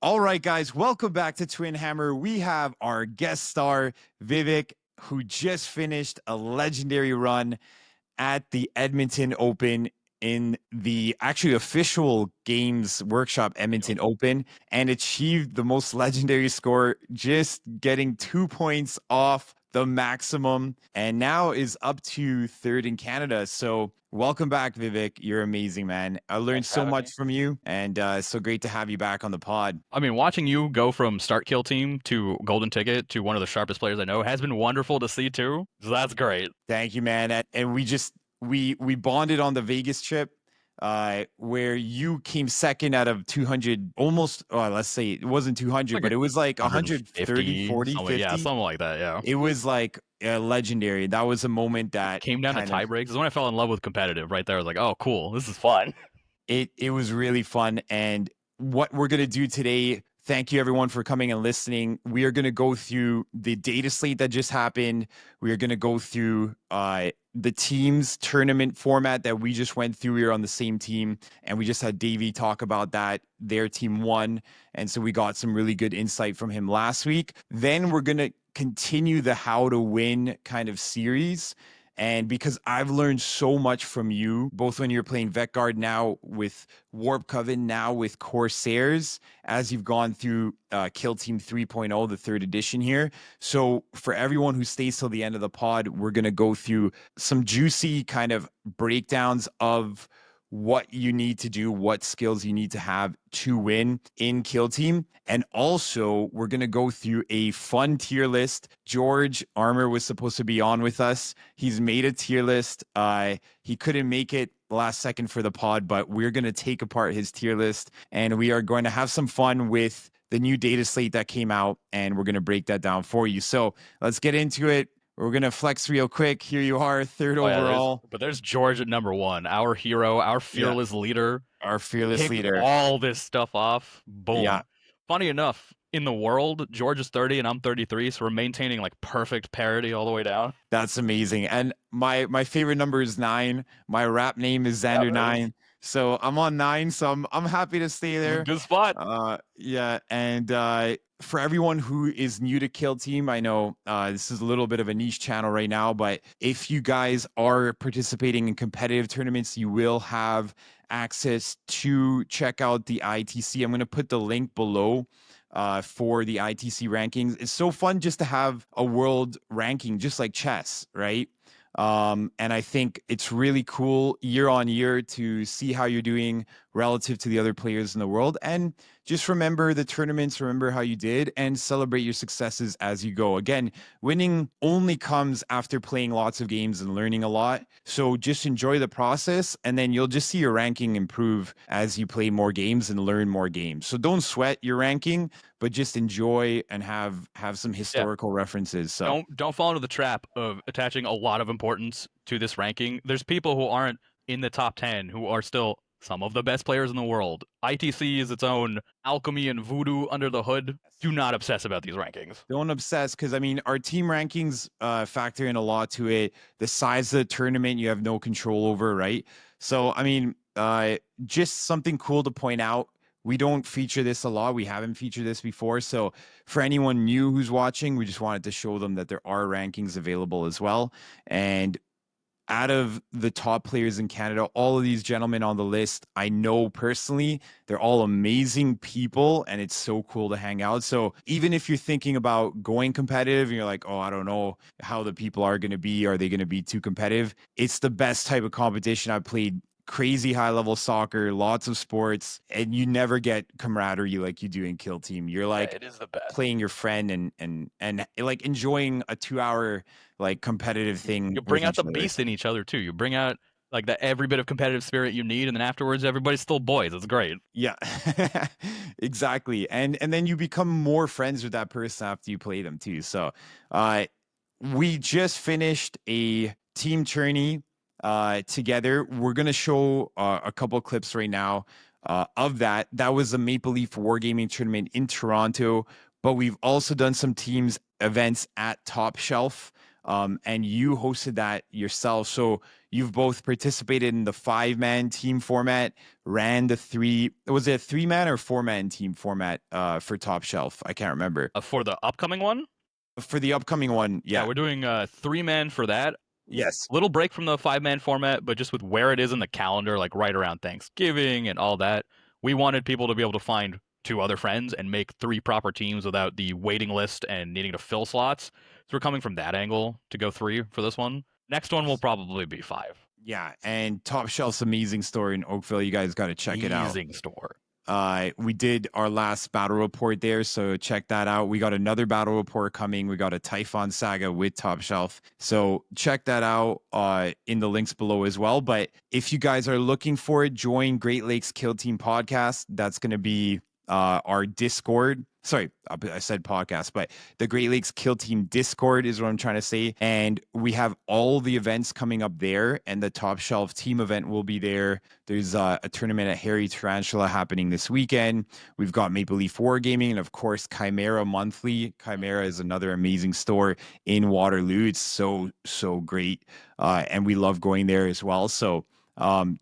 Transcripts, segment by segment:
All right, guys, welcome back to Twinhammer. We have our guest star, Vivek, who just finished a legendary run at the Edmonton Open in the actually official Games Workshop Edmonton Open and achieved the most legendary score, just getting 2 points off the maximum, and now is up to third in Canada. So welcome back, Vivek. You're amazing, man. I learned Thanks for so having much me. from you, and it's so great to have you back on the pod. I mean, watching you go from start kill team to golden ticket to one of the sharpest players I know has been wonderful to see too. So that's great. Thank you, man. And we bonded on the Vegas trip, where you came second out of 200, almost, let's say it wasn't 200, Like but it was like 130, 150, 40, something, yeah, 50. something like that. Yeah. It was like legendary. That was a moment It that came down to kind of, tie breaks. Is when I fell in love with competitive. Right there, I was like, oh, cool, this is fun. it was really fun. And what we're going to do today, thank you everyone for coming and listening. We are going to go through the data slate that just happened. We are going to go through the teams tournament format that we just went through. We were on the same team, and we just had Davey talk about that. Their team won, and so we got some really good insight from him last week. Then we're going to continue the how to win kind of series. And because I've learned so much from you, both when you're playing Vetguard, now with Warp Coven, now with Corsairs, as you've gone through Kill Team 3.0, the third edition here. So for everyone who stays till the end of the pod, we're going to go through some juicy kind of breakdowns of what you need to do, what skills you need to have to win in Kill Team. And also, we're going to go through a fun tier list. George Armour was supposed to be on with us. He's made a tier list. He couldn't make it last second for the pod, but we're going to take apart his tier list, and we are going to have some fun with the new data slate that came out, and we're going to break that down for you. So let's get into it. We're going to flex real quick. Here you are, third Oh yeah, overall. there's George at number one, our hero, our Yeah, fearless leader. our fearless Kicked leader. all this stuff off. Yeah, Boom. Funny enough, in the world, George is 30 and I'm 33, so we're maintaining like perfect parity all the way down. that's amazing. And my favorite number is 9. My rap name is Yeah, Xander it is. 9. So I'm on 9, so I'm happy to stay This is a there. good spot. Yeah, and for everyone who is new to Kill Team, I know this is a little bit of a niche channel right now, but if you guys are participating in competitive tournaments, you will have access to check out the ITC. I'm going to put the link below for the ITC rankings. It's so fun just to have a world ranking, just like chess, right? And I think it's really cool year on year to see how you're doing relative to the other players in the world. And just remember the tournaments, remember how you did, and celebrate your successes as you go. Again, winning only comes after playing lots of games and learning a lot. So just enjoy the process, and then you'll just see your ranking improve as you play more games and learn more games. So don't sweat your ranking, but just enjoy and have some Yeah. historical references. So Don't fall into the trap of attaching a lot of importance to this ranking. There's people who aren't in the top 10 who are still some of the best players in the world. ITC is its own alchemy and voodoo under the hood. Do not obsess about these rankings. don't obsess, because I mean, our team rankings factor in a lot to it. The size of the tournament you have no control over, right? So I mean, just something cool to point out. We don't feature this a lot. We haven't featured this before. So for anyone new who's watching, we just wanted to show them that there are rankings available as well. And out of the top players in Canada, all of these gentlemen on the list, I know personally, they're all amazing people, and it's so cool to hang out. So even if you're thinking about going competitive and you're like, oh, I don't know how the people are going to be, are they going to be too competitive? It's the best type of competition. I've played crazy high level soccer, lots of sports, and you never get camaraderie like you do in Kill Team. You're Yeah, like it is the best. playing your friend and like enjoying a 2 hour like competitive thing You with bring out each the other. beast in each other too. You bring out like that every bit of competitive spirit you need, and then afterwards everybody's still boys. It's great. Yeah, exactly. And then you become more friends with that person after you play them too. So, we just finished a team tourney together. We're gonna show a couple clips right now of that. That was a Maple Leaf Wargaming tournament in Toronto, but we've also done some teams events at Top Shelf. And you hosted that yourself. So You've both participated in the 5-man team format, ran the was it a 3-man or 4-man team format for Top Shelf? I can't remember. For the upcoming one? For the upcoming one, yeah. We're doing 3-man for that. Yes. Little break from the 5-man format, but just with where it is in the calendar, like right around Thanksgiving and all that, we wanted people to be able to find 2 other friends and make 3 proper teams without the waiting list and needing to fill slots. So we're coming from that angle to go 3 for this one. Next one will probably be 5. Yeah, and Top Shelf's amazing store in Oakville. You guys got to check it out. Amazing store. We did our last battle report there, so check that out. We got another battle report coming. We got a Typhon Saga with Top Shelf, so check that out in the links below as well. But if you guys are looking for it, join Great Lakes Kill Team Podcast. That's going to be our Discord. Sorry, I said podcast, but the Great Lakes Kill Team Discord is what I'm trying to say. And we have all the events coming up there, and the Top Shelf team event will be there. There's a tournament at Harry Tarantula happening this weekend. We've got Maple Leaf Wargaming, and of course, Chimera Monthly. Chimera is another amazing store in Waterloo. It's so great, and we love going there as well. So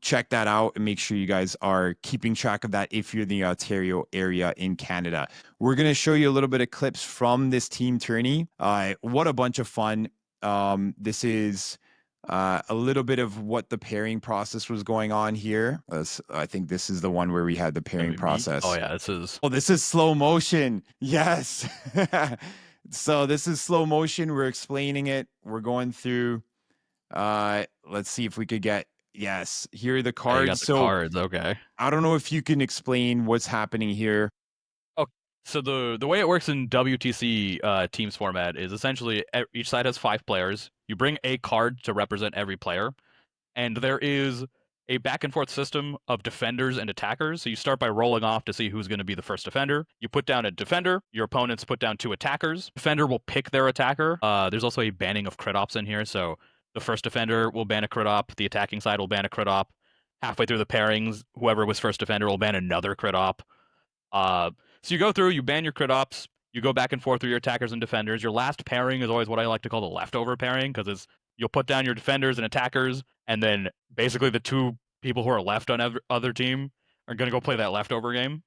check that out and make sure you guys are keeping track of that if you're in the Ontario area in Canada. We're going to show you a little bit of clips from this team tourney. What a bunch of fun. This is a little bit of what the pairing process was going on here. I think this is the one where we had the pairing process. Oh yeah, this is... Oh, this is slow motion. Yes. So this is slow motion. We're explaining it. We're going through. Let's see if we could get... Yes, here are the cards. You got the cards, okay. I don't know if you can explain what's happening here. Okay, so the way it works in WTC teams format is essentially each side has 5 players. You bring a card to represent every player, and there is a back and forth system of defenders and attackers. So you start by rolling off to see who's going to be the first defender. You put down a defender. Your opponents put down 2 attackers. Defender will pick their attacker. There's also a banning of crit ops in here, so the first defender will ban a crit op. The attacking side will ban a crit op. Halfway through the pairings, whoever was first defender will ban another crit op. So you go through, you ban your crit ops, you go back and forth through your attackers and defenders. Your last pairing is always what I like to call the leftover pairing, because you'll put down your defenders and attackers, and then basically the 2 people who are left on other team are going to go play that leftover game.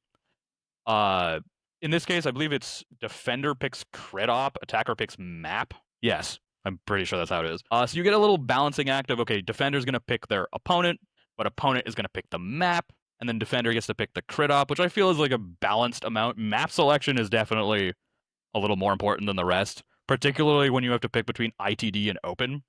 In this case, I believe it's defender picks crit op, attacker picks map. Yes. I'm pretty sure that's how it is. So you get a little balancing act of, okay, defender's going to pick their opponent, but opponent is going to pick the map, and then defender gets to pick the crit op, which I feel is like a balanced amount. Map selection is definitely a little more important than the rest, particularly when you have to pick between ITD and open.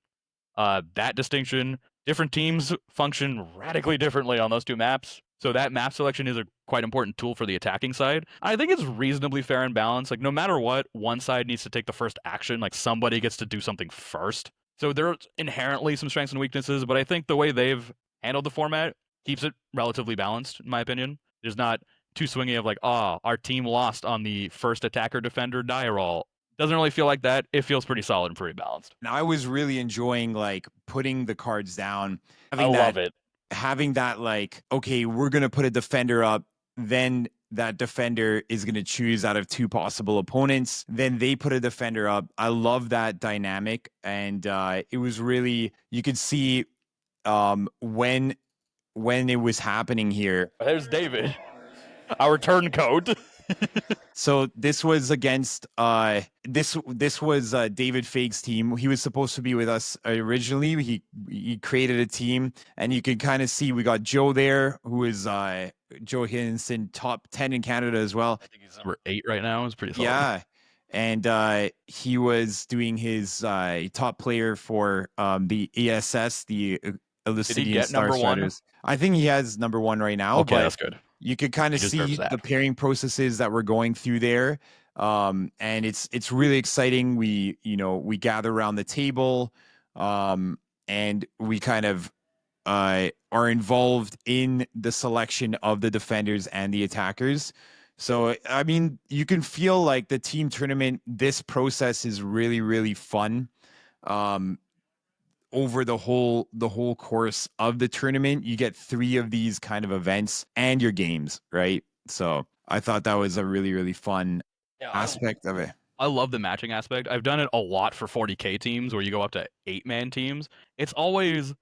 That distinction, different teams function radically differently on those 2 maps. So that map selection is a quite important tool for the attacking side. I think it's reasonably fair and balanced. Like, no matter what, one side needs to take the first action. Like, somebody gets to do something first. So there's inherently some strengths and weaknesses, but I think the way they've handled the format keeps it relatively balanced, in my opinion. There's not too swingy of like, our team lost on the first attacker defender die roll. Doesn't really feel like that. It feels pretty solid and pretty balanced. And I was really enjoying like putting the cards down. I love it. Having that, like, okay, we're going to put a defender up, then that defender is going to choose out of 2 possible opponents. Then they put a defender up. I love that dynamic. And it was really, you could see when it was happening here. There's David, our turncoat. So this was against this was David Fage's team. He was supposed to be with us originally. He created a team, and you can kind of see we got Joe there, who is Joe Hinson, top 10 in Canada as well. I think he's number 8 right now. It's pretty solid. Yeah. And he was doing his top player for the ESS, the Elicidian Star Starters. I think he has number 1 right now. Okay, but that's good. You could kind of see the pairing processes that we're going through there. And it's really exciting. We gather around the table, and we kind of are involved in the selection of the defenders and the attackers. So, I mean, you can feel like the team tournament, this process is really, really fun. Over the whole course of the tournament, you get 3 of these kind of events and your games, right? So I thought that was a really, really fun aspect of it. I love the matching aspect. I've done it a lot for 40K teams where you go up to 8-man teams. It's always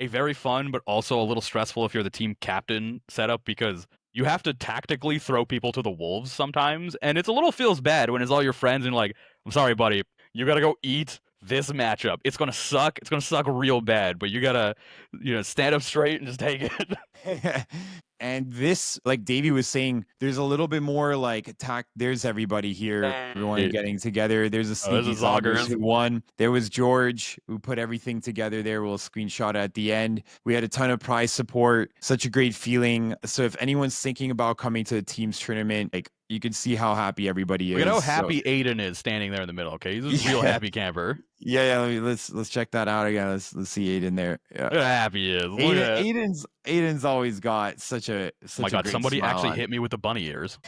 a very fun but also a little stressful if you're the team captain setup, because you have to tactically throw people to the wolves sometimes, and it's a little feels bad when it's all your friends and like, I'm sorry, buddy, you gotta go eat this matchup. It's gonna suck. It's gonna suck real bad, but you gotta, stand up straight and just take it. And this, like Davey was saying, there's a little bit more like attack. There's everybody here, everyone getting together. There's a Oh, this sneaky is Zoggers Zoggers. who won. There was George who put everything together there. We'll screenshot at the end. We had a ton of prize support. Such a great feeling. So if anyone's thinking about coming to the team's tournament, like you can see how happy everybody is. Look at how So- happy Aiden is standing there in the middle. Okay, he's a real happy camper. Yeah. Let's check that out again. Let's see Aiden there. Yeah. Look how happy he is. Look at that. Aiden's always got such a Oh my god, great somebody smile actually on. hit me with the bunny ears.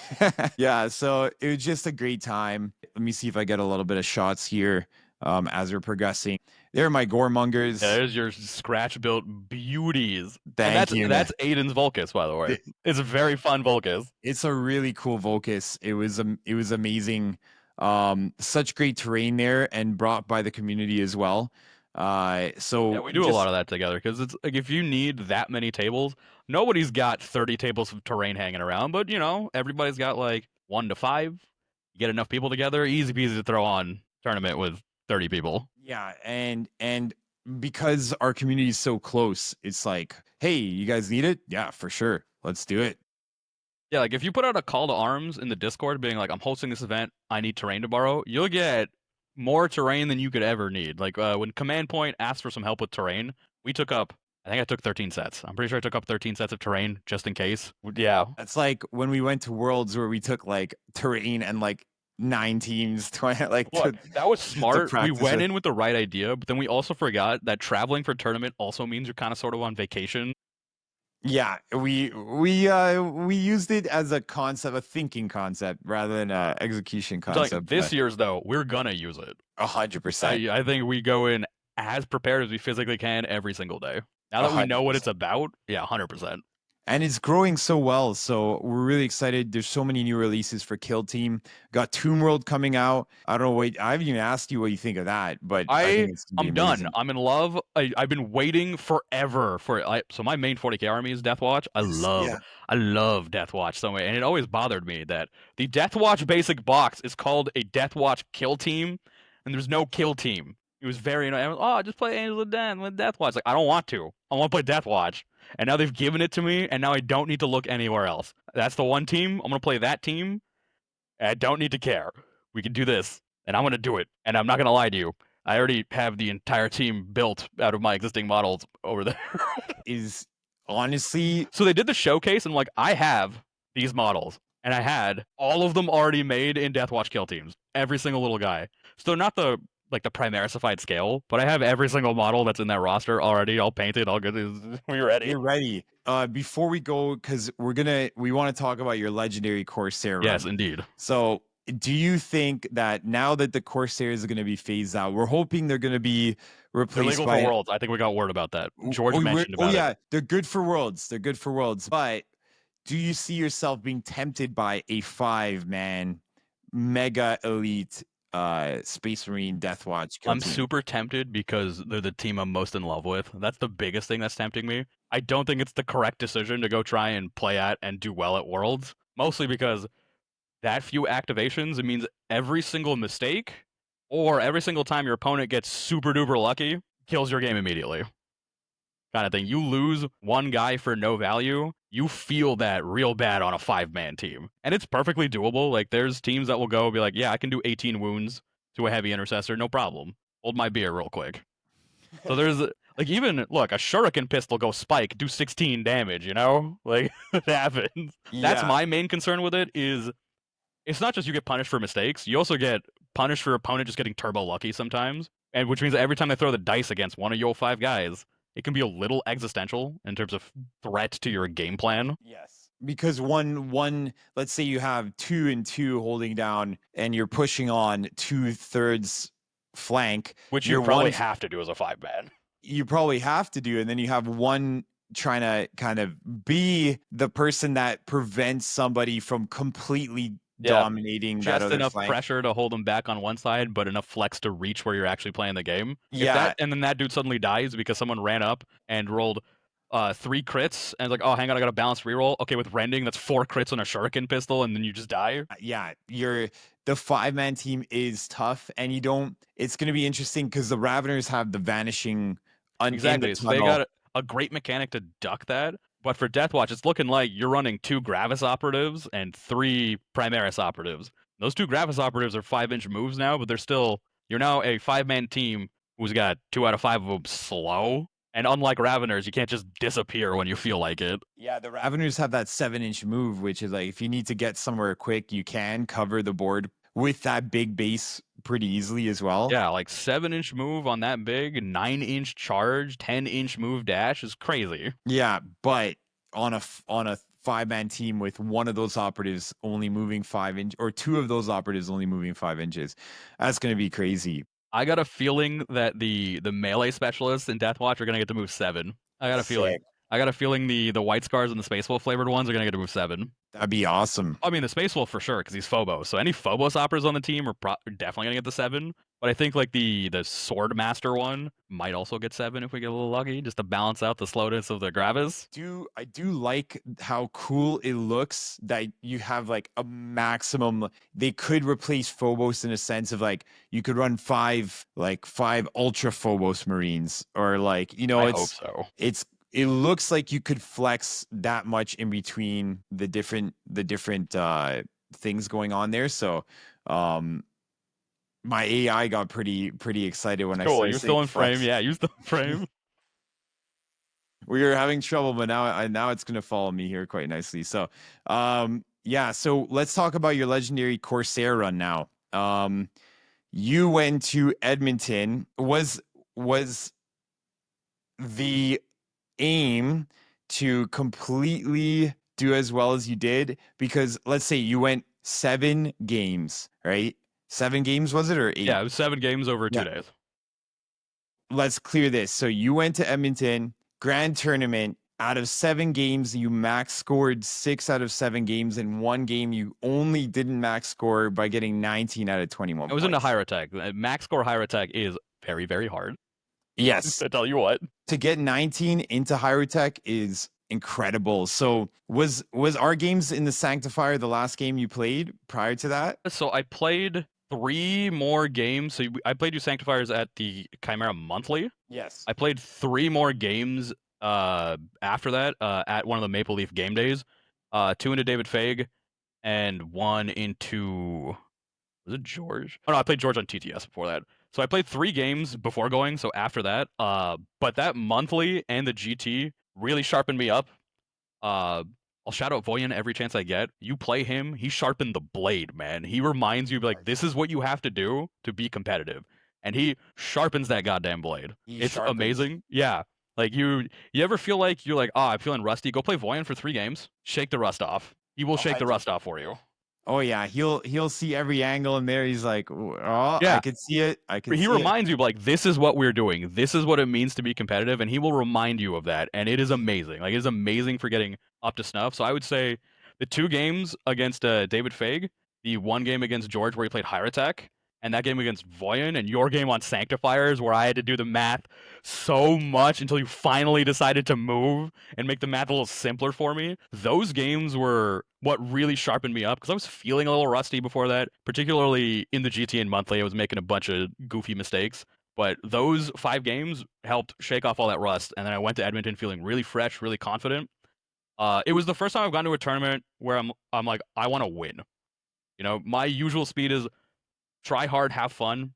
Yeah, so it was just a great time. Let me see if I get a little bit of shots here as we're progressing. There are my goremongers. Yeah, there's your scratch built beauties. Thank you. That's Aiden's Volcus, by the way. It's a very fun Volcus. It's a really cool Volcus. It was amazing. Such great terrain there and brought by the community as well. So Yeah, we do a lot of that together because it's like if you need that many tables, nobody's got 30 tables of terrain hanging around, but everybody's got like 1 to 5. You get enough people together, easy peasy to throw on tournament with 30 people. Yeah, and because our community is so close, it's like, hey, you guys need it? Yeah, for sure. Let's do it. Yeah, like if you put out a call to arms in the Discord being like, I'm hosting this event, I need terrain to borrow, you'll get more terrain than you could ever need. Like when Command Point asked for some help with terrain, I think I took 13 sets. I'm pretty sure I took up 13 sets of terrain just in case. Yeah. That's like when we went to Worlds where we took like terrain and like 9 teams, 20, like Well, that was smart. We practice went it. in with the right idea, but then we also forgot that traveling for tournament also means you're kind of sort of on vacation. Yeah, we used it as a concept, a thinking concept rather than a execution So, like, concept. this year's though, we're gonna use it. 100%. I think we go in as prepared as we physically can every single day. Now that we know what it's about, yeah, 100%. And it's growing so well, so we're really excited. There's so many new releases for Kill Team. Got Tomb World coming out. I don't know. Wait, I haven't even asked you what you think of that, but I think it's gonna be I'm done. amazing. I'm in love. I've been waiting forever for it. So my main 40k army is Deathwatch. I love Deathwatch so much, and it always bothered me that the Deathwatch basic box is called a Deathwatch Kill Team, and there's no Kill Team. It was very annoying. Oh, just play Angels of Death with Deathwatch. Like, I don't want to. I want to play Deathwatch. And now they've given it to me, and now I don't need to look anywhere else. That's the one team. I'm going to play that team. And I don't need to care. We can do this, and I'm going to do it. And I'm not going to lie to you. I already have the entire team built out of my existing models over there. Is honestly, So they did the showcase, and like, I have these models, and I had all of them already made in Deathwatch Kill Teams. Every single little guy. So not the Primaricified scale, but I have every single model that's in that roster already, all painted, all good. We're ready. you're ready. Before we go, because we want to talk about your legendary Corsair run. Yes, indeed. So do you think that now that the Corsairs are going to be phased out, we're hoping they're going to be They're replaced legal by for Worlds. I think we got word about that. George mentioned about yeah, it. they're good for Worlds. They're good for Worlds. But do you see yourself being tempted by a 5-man mega elite Space Marine Deathwatch kill I'm team? super tempted because they're the team I'm most in love with. That's the biggest thing that's tempting me. I don't think it's the correct decision to go try and play at and do well at Worlds, mostly because that few activations, it means every single mistake or every single time your opponent gets super duper lucky, kills your game immediately. Kind of thing. You lose one guy for no value, you feel that real bad on a 5-man team. And it's perfectly doable. Like, there's teams that will go be like, yeah, I can do 18 wounds to a heavy intercessor, no problem. Hold my beer real quick. So there's, like, even, look, a shuriken pistol go spike, do 16 damage, you know? Like, it happens. That's Yeah. my main concern with it is, it's not just you get punished for mistakes, you also get punished for your opponent just getting turbo lucky sometimes. And which means that every time they throw the dice against one of your 5 guys, it can be a little existential in terms of threat to your game plan. Yes. Because one, let's say you have 2 and 2 holding down and you're pushing on 2/3 flank, Which you you're probably one- have to do as a 5-man. you probably have to do, and then you have one trying to kind of be the person that prevents somebody from completely dominating that just other enough flank. pressure to hold them back on one side, but enough flex to reach where you're actually playing the game. Yeah, And then that dude suddenly dies because someone ran up and rolled 3 crits, and it's like, oh, hang on, I got a balanced reroll. Okay, with rending, that's 4 crits on a shuriken pistol, and then you just die. yeah, the 5-man team is tough, and you don't. It's going to be interesting because the Raveners have the vanishing in the Exactly. So they tunnel. got a great mechanic to duck that. But for Deathwatch, it's looking like you're running 2 Gravis operatives and 3 Primaris operatives. Those 2 Gravis operatives are 5-inch moves now, but you're now a 5-man team who's got 2 out of 5 of them slow. And unlike Raveners, you can't just disappear when you feel like it. Yeah, the Raveners have that 7-inch move, which is like if you need to get somewhere quick, you can cover the board with that big base pretty easily as well. Yeah, like 7-inch move on that big, 9-inch charge, 10-inch move dash is crazy. Yeah, but on a 5-man team with one of those operatives only moving 5 inch, or 2 of those operatives only moving 5 inches, that's going to be crazy. I got a feeling that the melee specialists in Deathwatch are gonna get to move 7. I got a feeling. Sick. I got a feeling the White Scars and the Space Wolf flavored ones are gonna get to move 7. That'd be awesome. I mean, the Space Wolf for sure because he's Phobos. So any Phobos operas on the team are definitely gonna get the 7. But I think like the Sword Master one might also get 7 if we get a little lucky, just to balance out the slowness of the Gravis. I do like how cool it looks that you have like a maximum. They could replace Phobos in a sense of like you could run 5 Ultra Phobos Marines, or like, I hope so. It looks like you could flex that much in between the different things going on there. So my AI got pretty excited when I Cool, started you're still in flex. frame. Yeah, you're still in frame. We were having trouble, but now it's gonna follow me here quite nicely. So yeah, so let's talk about your legendary Corsair run now. You went to Edmonton. Was the aim to completely do as well as you did? Because let's say you went 7 games, right? 7 games, was it, or 8? Yeah, it was 7 games over 2 days. Let's clear this. So you went to Edmonton, grand tournament. Out of 7 games, you max scored 6 out of 7 games. In 1 game, you only didn't max score by getting 19 out of 21 I was points. into higher attack. Max score higher attack is very, very hard. Yes. I tell you what. To get 19 into higher tech is incredible. So was our games in the Sanctifier the last game you played prior to that? So I played 3 more games. So I played you Sanctifiers at the Chimera monthly. Yes. I played 3 more games after that at one of the Maple Leaf game days. 2 into David Fag and 1 into, was it George? Oh no, I played George on TTS before that. So I played 3 games before going, so after that. But that monthly and the GT really sharpened me up. I'll shout out Voyan every chance I get. You play him, he sharpened the blade, man. He reminds you, like, this is what you have to do to be competitive. And he sharpens that goddamn blade. It's amazing. Yeah. Like, you ever feel like you're like, I'm feeling rusty? Go play Voyan for 3 games. Shake the rust off. He will shake the rust off for you. Oh yeah, he'll see every angle in there. He's like, oh yeah, I can see it. He reminds you, like, this is what we're doing. This is what it means to be competitive, and he will remind you of that. And it is amazing. Like, it is amazing for getting up to snuff. So I would say the 2 games against David Fag, the 1 game against George where he played higher attack, and that game against Voyan, and your game on Sanctifiers where I had to do the math so much until you finally decided to move and make the math a little simpler for me. Those games were what really sharpened me up because I was feeling a little rusty before that, particularly in the GT and monthly. I was making a bunch of goofy mistakes, but those 5 games helped shake off all that rust, and then I went to Edmonton feeling really fresh, really confident. It was the first time I've gone to a tournament where I'm like, I want to win. You know, my usual speed is try hard, have fun,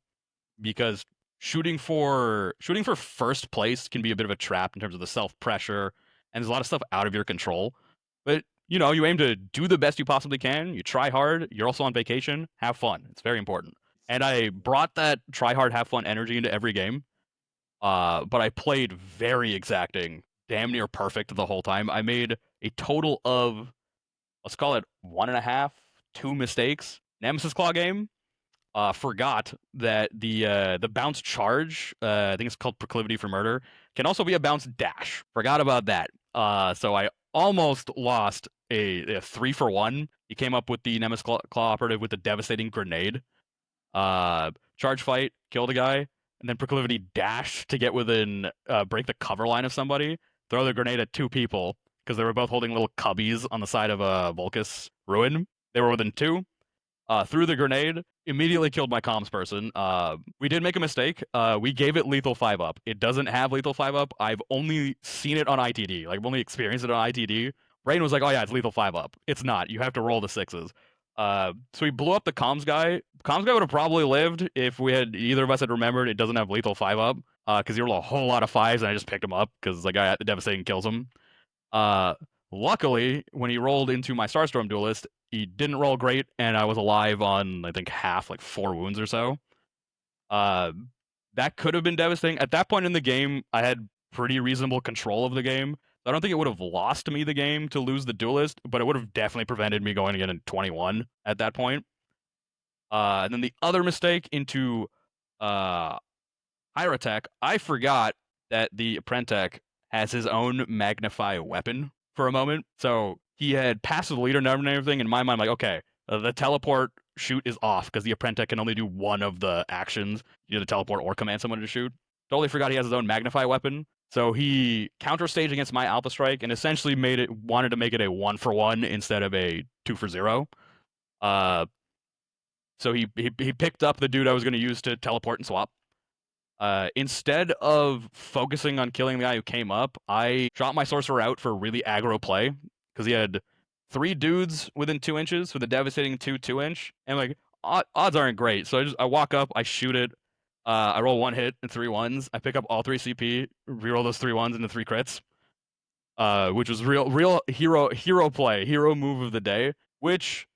because shooting for first place can be a bit of a trap in terms of the self pressure, and there's a lot of stuff out of your control. But you know, you aim to do the best you possibly can. You try hard. You're also on vacation. Have fun. It's very important. And I brought that try hard, have fun energy into every game. But I played very exacting, damn near perfect the whole time. I made a total of, let's call it 1.5, 2 mistakes. Nemesis Claw game. Forgot that the bounce charge, I think it's called Proclivity for Murder, can also be a bounce dash. Forgot about that. So I almost lost a 3-for-1 He came up with the Nemesis Claw operative with the devastating grenade. Charge fight, killed a guy, and then proclivity dash to get within, break the cover line of somebody, throw the grenade at 2 people because they were both holding little cubbies on the side of a Volcus ruin. They were within 2. Threw the grenade, immediately killed my comms person. We did make a mistake. We gave it lethal 5-up. It doesn't have lethal 5-up. I've only seen it on ITD. Like, I've only experienced it on ITD. Brain was like, oh yeah, it's lethal 5-up. It's not. You have to roll the 6s. So we blew up the comms guy. Comms guy would have probably lived if either of us had remembered it doesn't have lethal 5-up. Because he rolled a whole lot of 5s and I just picked him up because the guy at the devastating kills him. Luckily, when he rolled into my Starstorm duelist, he didn't roll great, and I was alive on, I think, half, like 4 wounds or so. That could have been devastating. At that point in the game, I had pretty reasonable control of the game. I don't think it would have lost me the game to lose the duelist, but it would have definitely prevented me going again in 21 at that point. And then the other mistake into Hyrotech, I forgot that the Apprentech has his own Magnify weapon for a moment. So he had passed the leader number and everything. In my mind, I'm like, okay, the teleport shoot is off because the Apprentech can only do one of the actions, either teleport or command someone to shoot. Totally forgot he has his own Magnify weapon. So he counter-staged against my Alpha Strike and essentially wanted to make it a 1-for-1 instead of a 2-for-0. So he picked up the dude I was going to use to teleport and swap. Instead of focusing on killing the guy who came up, I shot my sorcerer out for really aggro play because he had 3 dudes within 2 inches with a devastating 2-inch, and like odds aren't great. So I walk up, I shoot it, I roll 1 hit and 3 1s. I pick up all 3 CP, reroll those 3 1s into 3 crits, which was real hero play, hero move of the day, which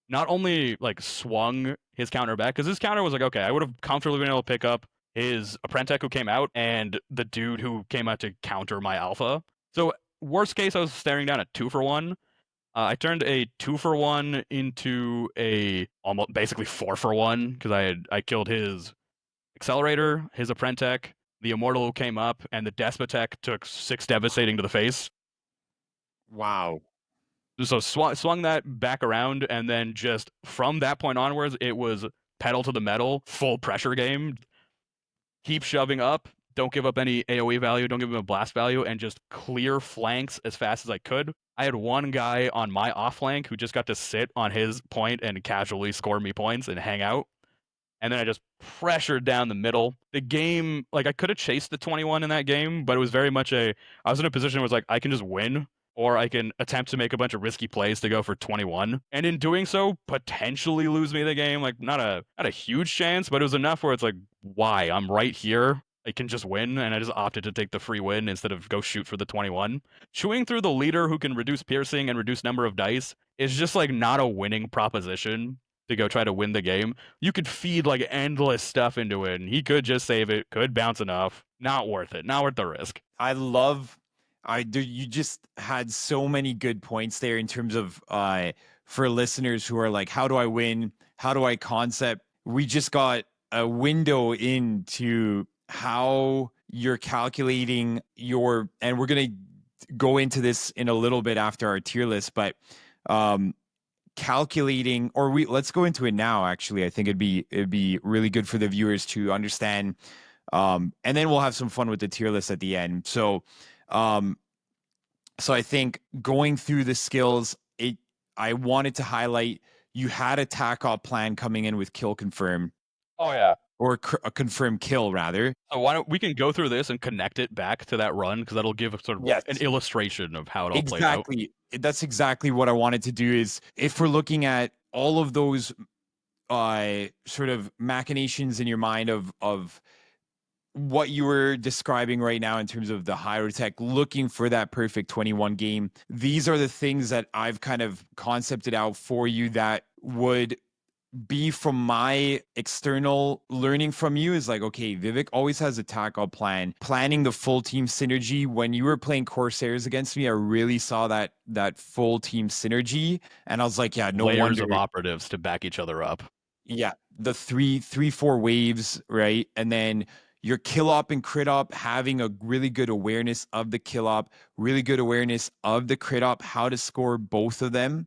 not only like swung his counter back, because his counter was like, okay, I would have comfortably been able to pick up his Apprentech who came out and the dude who came out to counter my Alpha. So worst case, I was staring down a 2-for-1. I turned a 2-for-1 into a almost basically 4-for-1 because I killed his Accelerator, his Apprentech, the Immortal who came up, and the Despotech took 6 devastating to the face. Wow. So swung that back around, and then just from that point onwards, it was pedal to the metal, full pressure game. Keep shoving up, don't give up any AoE value, don't give him a blast value, and just clear flanks as fast as I could. I had one guy on my off flank who just got to sit on his point and casually score me points and hang out. And then I just pressured down the middle. The game, like, I could have chased the 21 in that game, but it was very much I was in a position where it was like, I can just win, or I can attempt to make a bunch of risky plays to go for 21. And in doing so, potentially lose me the game. Like, not a huge chance, but it was enough where it's like, why? I'm right here. I can just win, and I just opted to take the free win instead of go shoot for the 21. Chewing through the leader who can reduce piercing and reduce number of dice is just like not a winning proposition to go try to win the game. You could feed like endless stuff into it, and he could just save it, could bounce enough. Not worth it. Not worth the risk. You just had so many good points there in terms of for listeners who are like, how do I win? How do I concept? We just got a window into how you're calculating and we're going to go into this in a little bit after our tier list, but calculating, let's go into it now. Actually, I think it'd be really good for the viewers to understand, and then we'll have some fun with the tier list at the end. So I think going through the skills, I wanted to highlight you had a TAC-op plan coming in with kill confirm. Oh yeah. Or a confirmed kill, rather. So why don't we can go through this and connect it back to that run, because that'll give sort of an illustration of how it all plays out. Exactly. That's exactly what I wanted to do. Is if we're looking at all of those sort of machinations in your mind of what you were describing right now in terms of the Hyrotech looking for that perfect 21 game, these are the things that I've kind of concepted out for you that would be from my external learning from you. Is like, okay, Vivek always has a TAC-op plan, planning the full team synergy. When you were playing Corsairs against me, I really saw that full team synergy, and I was like, yeah, no layers wonder. of operatives to back each other up. Yeah, the three, 4 waves, right? And then your kill op and crit op having a really good awareness of the kill op, really good awareness of the crit op, how to score both of them.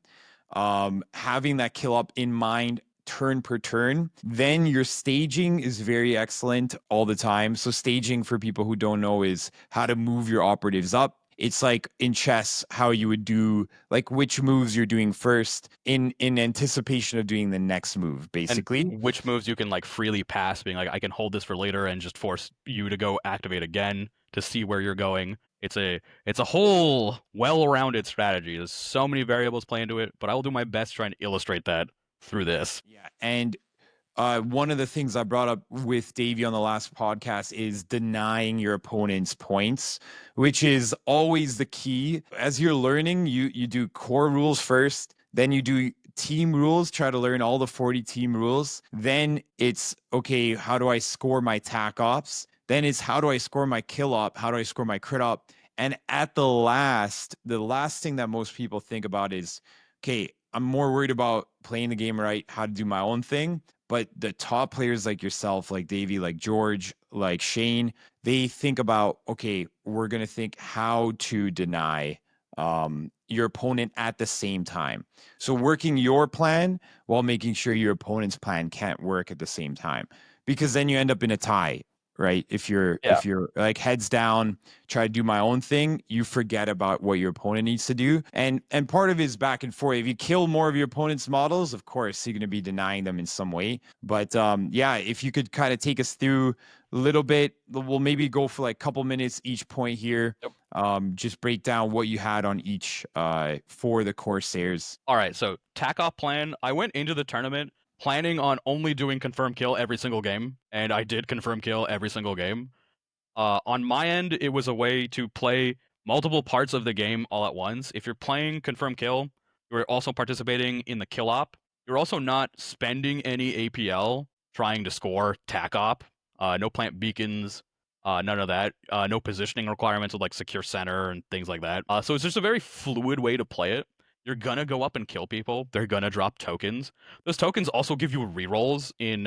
having that kill up in mind turn per turn. Then your staging is very excellent all the time. So staging, for people who don't know, is how to move your operatives up. It's like in chess, how you would do, like, which moves you're doing first in anticipation of doing the next move, And basically. which moves you can like freely pass, being like, I can hold this for later and just force you to go activate again to see where you're going. It's a whole well-rounded strategy. There's so many variables play into it, but I will do my best to try and illustrate that through this. Yeah. And one of the things I brought up with Davey on the last podcast is denying your opponent's points, which is always the key. As you're learning, you do core rules first, then you do team rules, try to learn all the 40 team rules. Then it's, okay, how do I score my tac ops? Then it's, how do I score my kill op? How do I score my crit op? And at the last thing that most people think about is, okay, I'm more worried about playing the game right, how to do my own thing. But the top players like yourself, like Davey, like George, like Shane, they think about, okay, we're going to think how to deny your opponent at the same time. So working your plan while making sure your opponent's plan can't work at the same time, because then you end up in a tie, right? If you're like heads down, try to do my own thing, you forget about what your opponent needs to do. And part of it is back and forth. If you kill more of your opponent's models, of course you're going to be denying them in some way. But yeah, if you could kind of take us through a little bit, we'll maybe go for like a couple minutes each point here. Yep. Just break down what you had on each for the Corsairs. All right, so tack off plan. I went into the tournament planning on only doing confirm kill every single game, and I did confirm kill every single game. On my end, it was a way to play multiple parts of the game all at once. If you're playing confirm kill, you're also participating in the kill op. You're also not spending any APL trying to score tac op. No plant beacons, none of that. No positioning requirements with like secure center and things like that. So it's just a very fluid way to play it. You're gonna go up and kill people. They're gonna drop tokens. Those tokens also give you rerolls in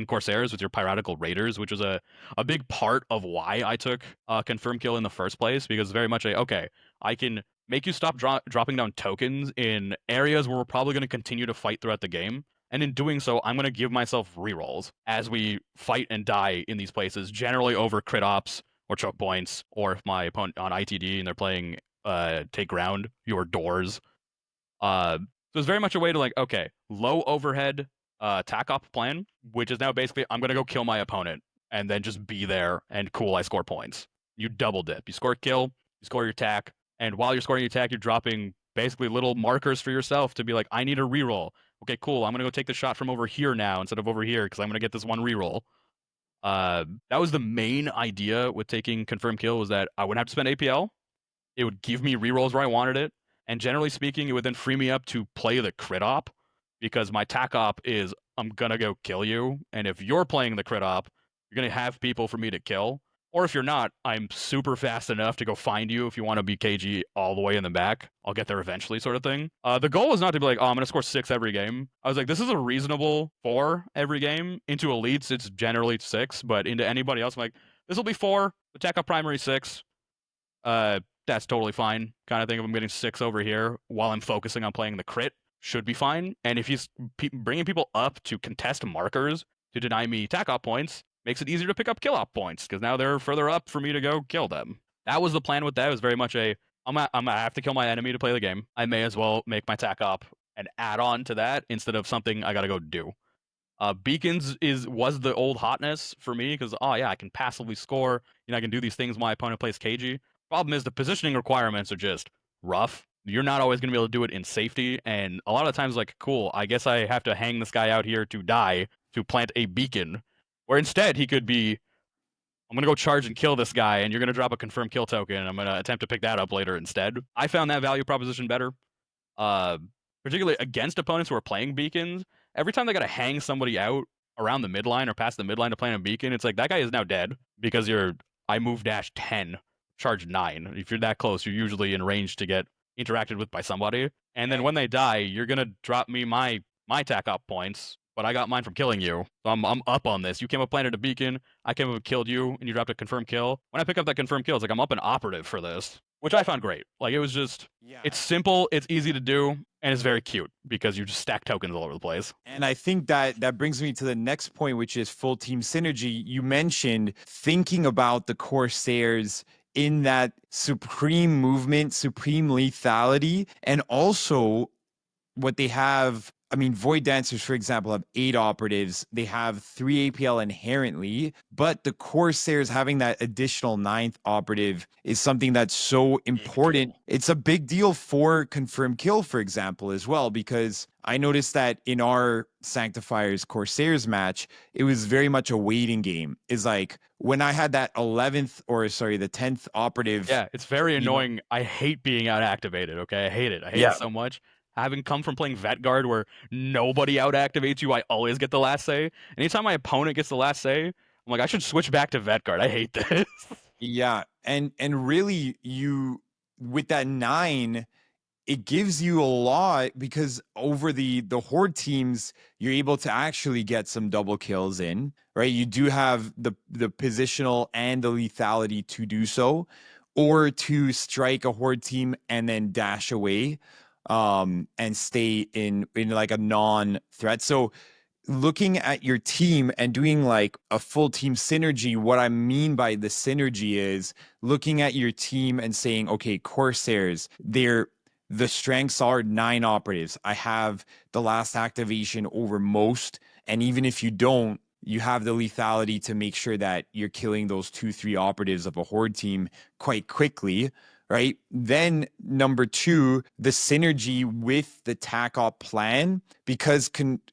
Corsairs with your piratical raiders, which was a big part of why I took confirm kill in the first place, because very much okay, I can make you stop dropping down tokens in areas where we're probably going to continue to fight throughout the game. And in doing so, I'm going to give myself rerolls as we fight and die in these places, generally over crit ops or choke points, or if my opponent on ITD and they're playing take ground, your doors. So it's very much a way to like, okay, low overhead tac op plan, which is now basically I'm going to go kill my opponent and then just be there and cool, I score points. You double dip. You score kill, you score your tac, and while you're scoring your tac, you're dropping basically little markers for yourself to be like, I need a reroll. Okay, cool. I'm going to go take the shot from over here now instead of over here because I'm going to get this one reroll. That was the main idea with taking confirm kill, was that I wouldn't have to spend APL. It would give me rerolls where I wanted it. And generally speaking, it would then free me up to play the crit op, because my tac op is I'm going to go kill you. And if you're playing the crit op, you're going to have people for me to kill. Or if you're not, I'm super fast enough to go find you if you want to be KG all the way in the back. I'll get there eventually, sort of thing. The goal was not to be like, oh, I'm going to score 6 every game. I was like, this is a reasonable 4 every game. Into elites, it's generally 6, but into anybody else, I'm like, this will be 4. The tac op primary 6. That's totally fine. Kind of think if I'm getting 6 over here while I'm focusing on playing the crit, should be fine. And if he's bringing people up to contest markers to deny me tac op points, makes it easier to pick up kill op points, because now they're further up for me to go kill them. That was the plan with that. It was very much a, I'm gonna have to kill my enemy to play the game. I may as well make my tac op an add-on to that instead of something I gotta go do. Beacons was the old hotness for me, because oh yeah, I can passively score. I can do these things when my opponent plays KG. Problem is the positioning requirements are just rough. You're not always gonna be able to do it in safety, and a lot of times like, cool, I guess I have to hang this guy out here to die to plant a beacon. Where instead he could be, I'm going to go charge and kill this guy, and you're going to drop a confirm kill token, and I'm going to attempt to pick that up later instead. I found that value proposition better, particularly against opponents who are playing beacons. Every time they got to hang somebody out around the midline or past the midline to plant a beacon, it's like, that guy is now dead because I move dash 10, charge 9. If you're that close, you're usually in range to get interacted with by somebody. And then when they die, you're going to drop me my tac op points, but I got mine from killing you. So I'm up on this. You came up planted a beacon, I came up and killed you, and you dropped a confirmed kill. When I pick up that confirmed kill, it's like I'm up an operative for this, which I found great. Like it was just, Yeah. it's simple, it's easy to do, and it's very cute because you just stack tokens all over the place. And I think that brings me to the next point, which is full team synergy. You mentioned thinking about the Corsairs in that supreme movement, supreme lethality, and also what they have. I mean, Void Dancers, for example, have 8 operatives. They have 3 APL inherently, but the Corsairs having that additional 9th operative is something that's so important. It's a big deal for confirmed kill, for example, as well, because I noticed that in our Sanctifiers Corsairs match, it was very much a waiting game. Is like when I had that 11th or sorry, the 10th operative. Yeah, it's very annoying. I hate being out activated. Okay, I hate it. I hate it so much. Having come from playing Vet Guard where nobody out activates you, I always get the last say. Anytime my opponent gets the last say, I'm like, I should switch back to Vet Guard. I hate this. Yeah, and really, you with that 9, it gives you a lot because over the horde teams, you're able to actually get some double kills in, right? You do have the positional and the lethality to do so, or to strike a horde team and then dash away, and stay in like a non-threat. So looking at your team and doing like a full team synergy, what I mean by the synergy is looking at your team and saying, okay, Corsairs, the strengths are 9 operatives. I have the last activation over most. And even if you don't, you have the lethality to make sure that you're killing those 2-3 operatives of a horde team quite quickly. Right. Then number 2, the synergy with the tac op plan, because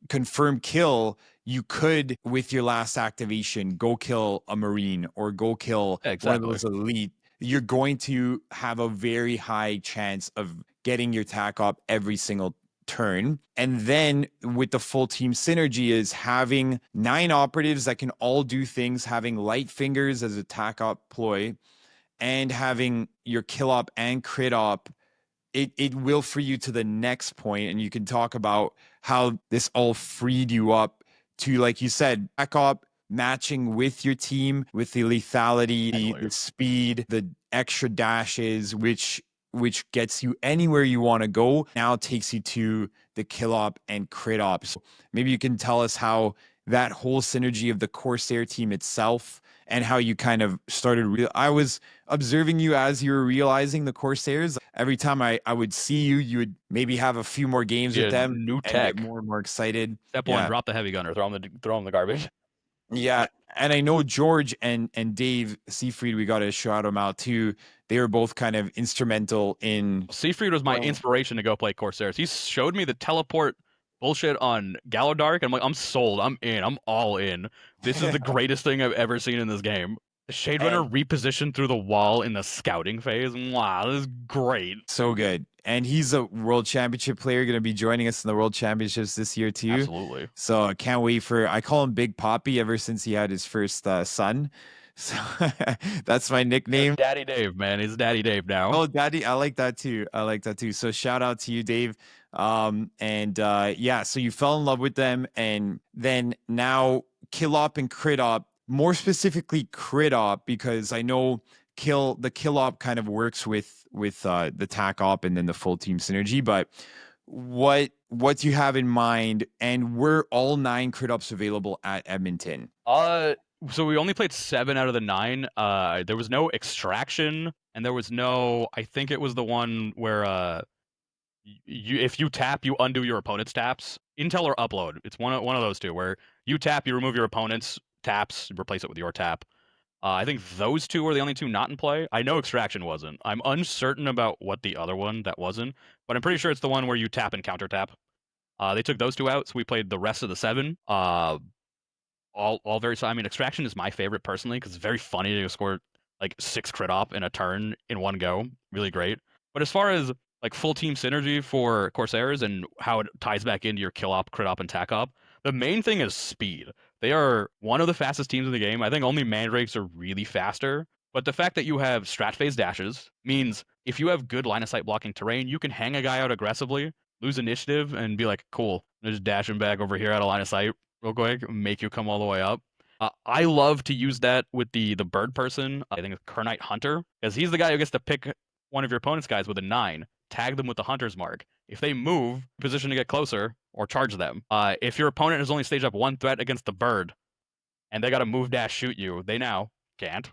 confirm kill, you could, with your last activation, go kill a Marine or go kill one of those elite. You're going to have a very high chance of getting your tac op every single turn. And then with the full team synergy is having 9 operatives that can all do things, having light fingers as a tac op ploy, and having your kill op and crit op. It will free you to the next point, and you can talk about how this all freed you up to, like you said, back up matching with your team with the lethality, the speed, the extra dashes, which gets you anywhere you want to go. Now takes you to the kill op and crit op. So maybe you can tell us how that whole synergy of the Corsair team itself and how you kind of started. I was observing you as you were realizing the Corsairs. Every time I would see you, you would maybe have a few more games with them. New tech. Get more and more excited. Step 1, drop the heavy gunner, throw him the garbage. Yeah, and I know George and Dave Seafried, we got to shout them out too. They were both kind of instrumental in. Seafried was my inspiration to go play Corsairs. He showed me the teleport bullshit on Gallowdark, and I'm like, I'm sold. I'm in. I'm all in. This is the greatest thing I've ever seen in this game. The Shade Runner repositioned through the wall in the scouting phase. Wow, this is great. So good. And he's a World Championship player, going to be joining us in the World Championships this year too. Absolutely. So I can't wait I call him Big Poppy ever since he had his first son. So that's my nickname. Daddy Dave, man. He's Daddy Dave now. Oh, Daddy. I like that too. So shout out to you, Dave. Yeah, so you fell in love with them, and then now kill op and crit op, more specifically crit op, because I know the kill op kind of works with the tac op and then the full team synergy. But what do you have in mind? And were all 9 crit ops available at Edmonton? So we only played 7 out of the 9. There was no extraction, and there was no. I think it was the one where if you tap, you undo your opponent's taps. Intel or upload. It's one of those two where you tap, you remove your opponent's taps, replace it with your tap. I think those 2 were the only 2 not in play. I know extraction wasn't. I'm uncertain about what the other one that wasn't, but I'm pretty sure it's the one where you tap and counter tap. They took those 2 out, so we played the rest of the 7. All very. I mean, extraction is my favorite personally because it's very funny to score like 6 crit op in a turn in one go. Really great. But as far as like full team synergy for Corsairs and how it ties back into your kill op, crit op, and tac op, the main thing is speed. They are one of the fastest teams in the game. I think only Mandrakes are really faster. But the fact that you have strat phase dashes means if you have good line of sight blocking terrain, you can hang a guy out aggressively lose initiative and be like, cool, I'm just dashing back over here out of line of sight real quick, make you come all the way up. I love to use that with the bird person. I think it's Kernite Hunter, because he's the guy who gets to pick one of your opponent's guys with a 9, tag them with the hunter's mark. If they move, position to get closer or charge them. If your opponent has only staged up 1 threat against the bird, and they got to move dash shoot you, they now can't.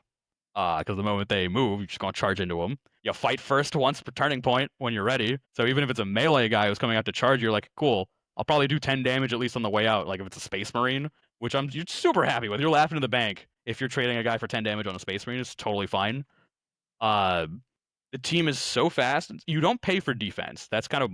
Because the moment they move, you're just gonna charge into them. You fight first once per turning point when you're ready. So even if it's a melee guy who's coming out to charge, you're like, cool, I'll probably do 10 damage at least on the way out. Like if it's a Space Marine, which you're super happy with. You're laughing in the bank. If you're trading a guy for 10 damage on a Space Marine, it's totally fine. The team is so fast. You don't pay for defense. That's kind of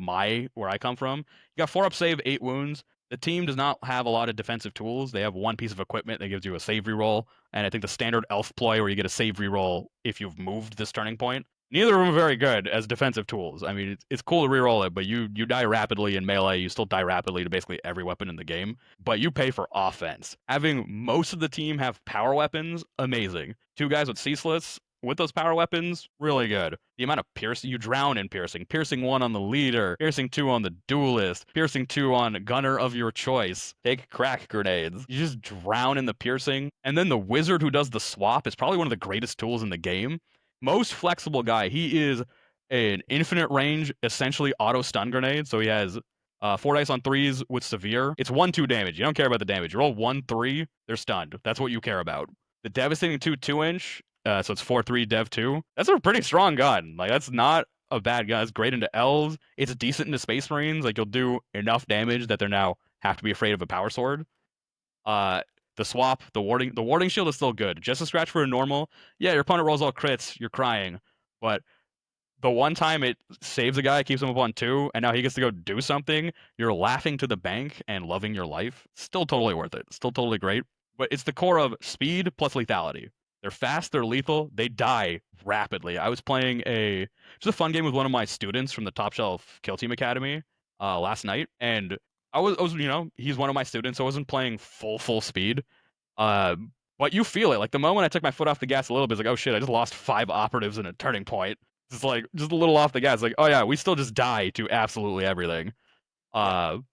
where I come from. You got 4-up save, 8 wounds. The team does not have a lot of defensive tools. They have one piece of equipment that gives you a save reroll, and I think the standard elf ploy where you get a save reroll if you've moved this turning point. Neither of them are very good as defensive tools. I mean, it's cool to reroll it, but you die rapidly in melee. You still die rapidly to basically every weapon in the game, but you pay for offense. Having most of the team have power weapons, amazing. 2 guys with ceaseless, with those power weapons, really good. The amount of piercing, you drown in piercing. Piercing 1 on the leader, piercing 2 on the duelist, piercing 2 on gunner of your choice. Take crack grenades. You just drown in the piercing. And then the wizard who does the swap is probably one of the greatest tools in the game. Most flexible guy. He is an infinite range, essentially auto stun grenade. So he has 4 dice on 3s with severe. It's 1-2 damage. You don't care about the damage. You roll 1-3, they're stunned. That's what you care about. The devastating 2-2-inch, so it's 4-3 dev 2. That's a pretty strong gun. Like, that's not a bad gun. It's great into elves. It's decent into Space Marines. Like, you'll do enough damage that they now have to be afraid of a power sword. The swap, the warding shield is still good. Just a scratch for a normal. Yeah, your opponent rolls all crits, you're crying. But the one time it saves a guy, keeps him up on 2, and now he gets to go do something, you're laughing to the bank and loving your life. Still totally worth it. Still totally great. But it's the core of speed plus lethality. They're fast, they're lethal, they die rapidly. I was playing just a fun game with one of my students from the Top Shelf Kill Team Academy last night, and I was, he's one of my students, so I wasn't playing full speed. But you feel it. Like the moment I took my foot off the gas a little bit, it's like, oh shit, I just lost 5 operatives in a turning point. It's like just a little off the gas. Like, oh yeah, we still just die to absolutely everything. So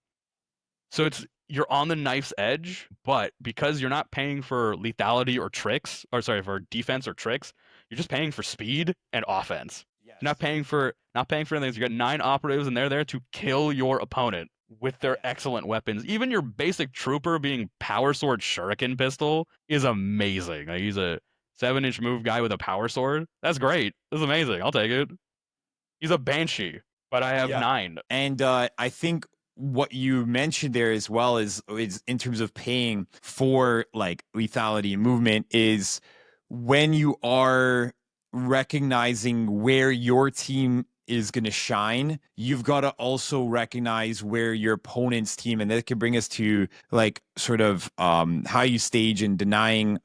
you're on the knife's edge, but because you're not paying for lethality or tricks, or sorry, for defense or tricks, you're just paying for speed and offense. Yes. You're not paying for anything. You got 9 operatives, and they're there to kill your opponent with their excellent weapons. Even your basic trooper being power sword shuriken pistol is amazing. Like, he's a 7-inch move guy with a power sword. That's great. That's amazing. I'll take it. He's a banshee, but I have 9. And I think what you mentioned there as well is in terms of paying for like lethality and movement is when you are recognizing where your team is going to shine, you've got to also recognize where your opponent's team, and that can bring us to like sort of how you stage and denying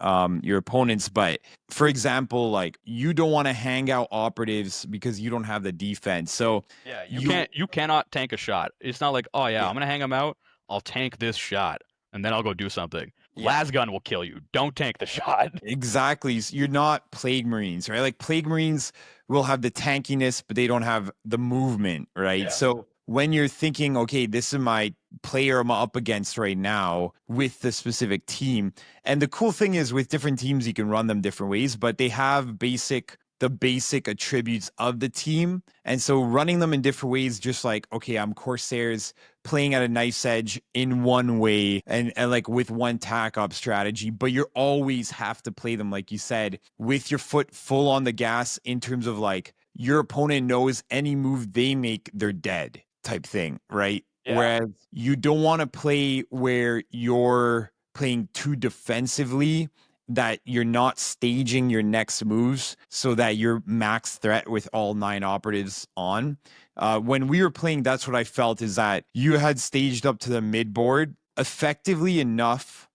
your opponents. But for example, like you don't want to hang out operatives because you don't have the defense. So yeah, you cannot tank a shot. It's not like, oh yeah, I'm gonna hang them out, I'll tank this shot and then I'll go do something. Lasgun will kill you. Don't tank the shot. Exactly. You're not Plague Marines, right? Like Plague Marines will have the tankiness, but they don't have the movement, right? Yeah. So when you're thinking, okay, this is my player I'm up against right now with the specific team. And the cool thing is with different teams, you can run them different ways, but they have the basic attributes of the team. And so running them in different ways, just like, okay, I'm Corsairs playing at a knife's edge in one way and like with one tack up strategy, but you always have to play them, like you said, with your foot full on the gas in terms of like your opponent knows any move they make, they're dead type thing, right? Yeah. Whereas you don't want to play where you're playing too defensively, that you're not staging your next moves so that you're max threat with all 9 operatives on. When we were playing, that's what I felt, is that you had staged up to the mid board effectively enough.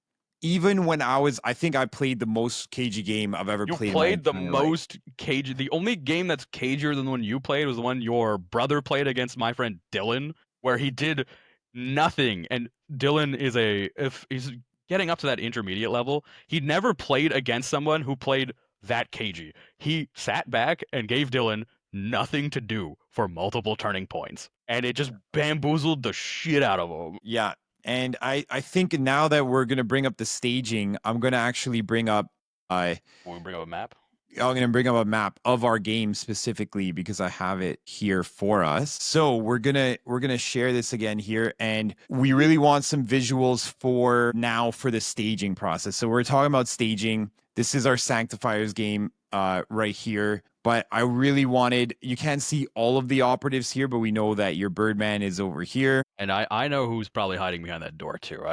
Even when I think I played the most cagey game I've ever played. You played the most cagey. The only game that's cagier than the one you played was the one your brother played against my friend Dylan, where he did nothing. And Dylan is if he's getting up to that intermediate level, he'd never played against someone who played that cagey. He sat back and gave Dylan nothing to do for multiple turning points. And it just bamboozled the shit out of them. Yeah. And I think now that we're going to bring up the staging, I'm going to actually bring up Will we bring up a map? I'm going to bring up a map of our game specifically because I have it here for us. So we're going to share this again here, and we really want some visuals for now for the staging process. So we're talking about staging. This is our Sanctifiers game right here. But I really wanted, you can't see all of the operatives here, but we know that your Birdman is over here. And I know who's probably hiding behind that door too.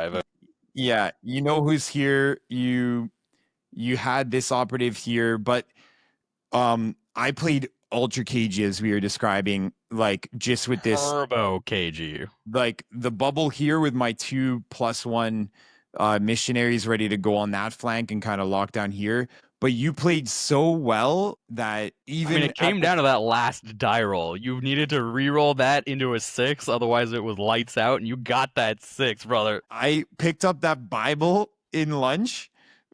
Yeah, you know who's here. You had this operative here, but I played Ultra KG as we were describing, like just with this Turbo KG. Like the bubble here with my 2+1 missionaries ready to go on that flank and kind of lock down here. But you played so well that even it came down to that last die roll. You needed to re-roll that into a 6, otherwise it was lights out, and you got that 6, brother. I picked up that Bible in lunch.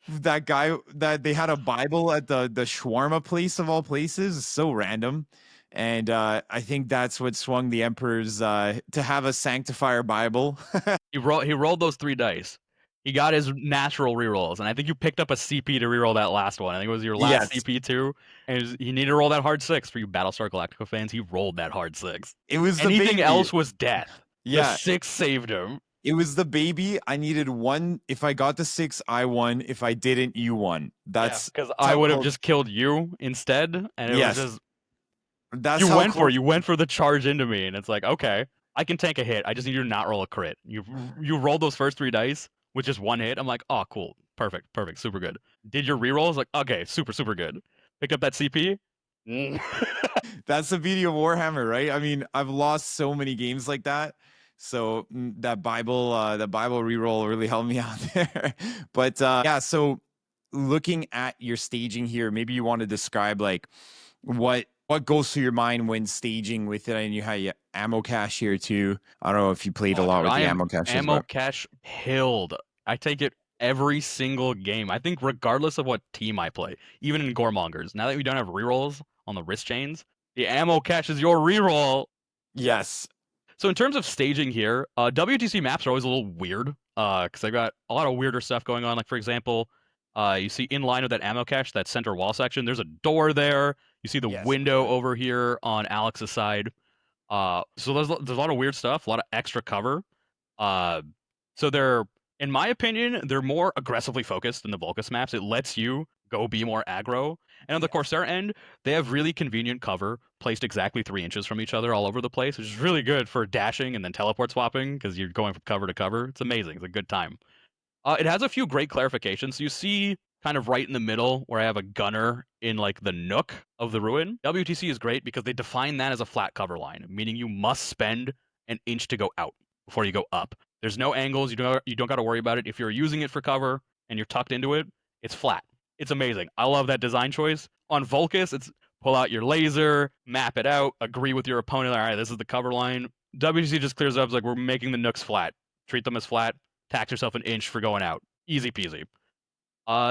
That guy that they had a Bible at the shawarma place of all places. So random. And I think that's what swung the Emperor's to have a Sanctifier Bible. He rolled those 3 dice. He got his natural rerolls, and I think you picked up a CP to reroll that last one. I think it was your last CP too, and he needed to roll that hard 6 for you Battlestar Galactica fans. He rolled that hard 6. It was anything else was death. Yeah, the 6 saved him. It was the baby. I needed 1. If I got the 6, I won. If I didn't, you won. That's because I would have just killed you instead, and it was just. That's you went for the charge into me, and it's like, okay, I can tank a hit. I just need you to not roll a crit. You rolled those first 3 dice with just 1 hit. I'm like, oh, cool, perfect, super good. Did your rerolls? Like, okay, super good. Pick up that CP. That's the beauty of Warhammer, right? I mean, I've lost so many games like that. So that Bible reroll really helped me out there. But yeah, so looking at your staging here, maybe you want to describe like what goes through your mind when staging with it. And you had your ammo cache here too. I don't know if you played a lot with the ammo cache. Ammo cache pilled. I take it every single game. I think regardless of what team I play, even in Goremongers. Now that we don't have rerolls on the wrist chains, the ammo cache is your reroll. Yes. So in terms of staging here, WTC maps are always a little weird because they've got a lot of weirder stuff going on. Like, for example, you see in line with that ammo cache, that center wall section, there's a door there. You see the window over here on Alex's side. So there's a lot of weird stuff, a lot of extra cover. So they're, in my opinion, they're more aggressively focused than the Vulcus maps. It lets you go be more aggro. And on the Corsair end, they have really convenient cover placed exactly 3 inches from each other all over the place, which is really good for dashing and then teleport swapping because you're going from cover to cover. It's amazing. It's a good time. It has a few great clarifications. You see kind of right in the middle where I have a gunner in like the nook of the ruin. WTC is great because they define that as a flat cover line, meaning you must spend an inch to go out before you go up. There's no angles. You don't got to worry about it. If you're using it for cover and you're tucked into it, it's flat. It's amazing. I love that design choice. On Vulcus, it's pull out your laser, map it out, agree with your opponent. All right, this is the cover line. WTC just clears up. It's like, we're making the nooks flat. Treat them as flat. Tax yourself an inch for going out. Easy peasy.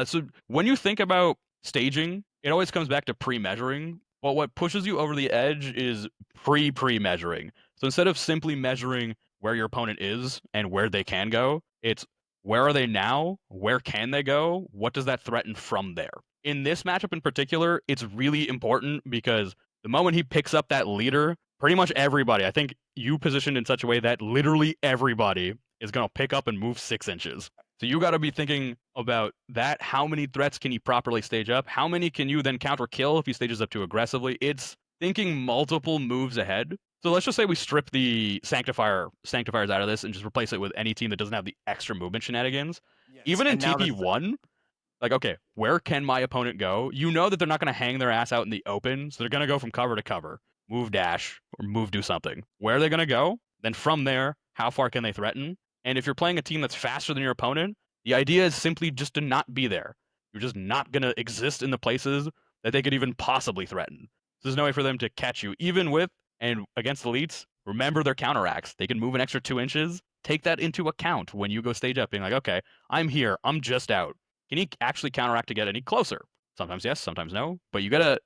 So when you think about staging, it always comes back to pre-measuring. But what pushes you over the edge is pre-measuring. So instead of simply measuring where your opponent is and where they can go, it's where are they now? Where can they go? What does that threaten from there? In this matchup in particular, it's really important because the moment he picks up that leader, pretty much everybody, I think you positioned in such a way that literally everybody is going to pick up and move 6 inches. So you got to be thinking about that. How many threats can you properly stage up? How many can you then counter kill if he stages up too aggressively? It's thinking multiple moves ahead. So let's just say we strip the Sanctifiers out of this and just replace it with any team that doesn't have the extra movement shenanigans. Yes. Even in TP1, like, okay, where can my opponent go? You know that they're not going to hang their ass out in the open, so they're going to go from cover to cover, move dash, or move do something. Where are they going to go? Then from there, how far can they threaten? And if you're playing a team that's faster than your opponent, the idea is simply just to not be there. You're just not going to exist in the places that they could even possibly threaten. So there's no way for them to catch you, even with and against elites. Remember their counteracts. They can move an extra 2 inches. Take that into account when you go stage up, being like, okay, I'm here. I'm just out. Can he actually counteract to get any closer? Sometimes yes, sometimes no. But you gotta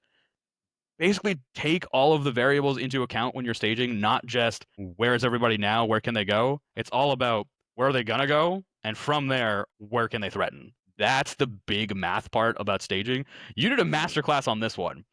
basically take all of the variables into account when you're staging, not just where is everybody now, where can they go. It's all about where are they gonna go, and from there, where can they threaten. That's the big math part about staging. You did a masterclass on this one.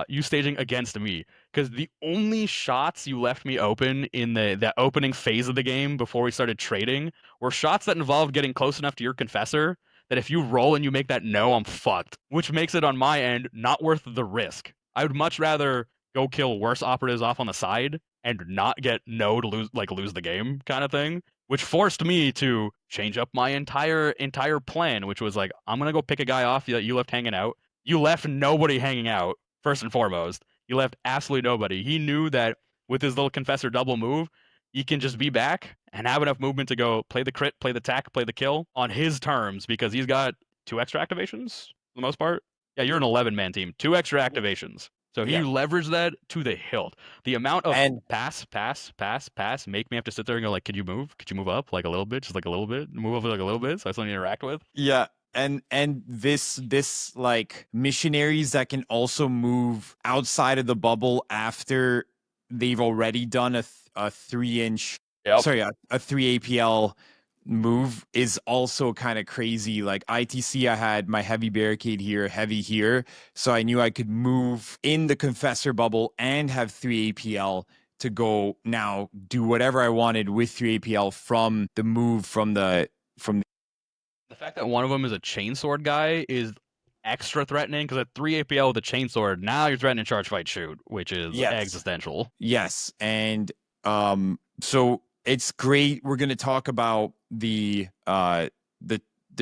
You staging against me, because the only shots you left me open in the opening phase of the game before we started trading were shots that involved getting close enough to your confessor that if you roll and you make that no, I'm fucked, which makes it on my end not worth the risk. I would much rather go kill worse operatives off on the side and not get no to lose the game kind of thing, which forced me to change up my entire plan, which was like, I'm gonna go pick a guy off that you left hanging out. You left nobody hanging out. First and foremost, he left absolutely nobody. He knew that with his little confessor double move, he can just be back and have enough movement to go play the crit, play the tack, play the kill on his terms, because he's got 2 extra activations for the most part. Yeah, you're an 11-man team, 2 extra activations. So he leveraged that to the hilt. The amount of pass, make me have to sit there and go like, could you move? Could you move up like a little bit? Just like a little bit? Move up like a little bit so I have something to interact with? Yeah. And this like missionaries that can also move outside of the bubble after they've already done a 3-inch a 3 APL move is also kind of crazy. Like ITC, I had my heavy barricade here, heavy here, so I knew I could move in the confessor bubble and have 3 APL to go now do whatever I wanted with 3 APL from the move from the The fact that one of them is a chainsword guy is extra threatening, because at 3 APL with a chainsword, now you're threatening charge fight shoot, which is existential. Yes, and so it's great. We're going to talk about the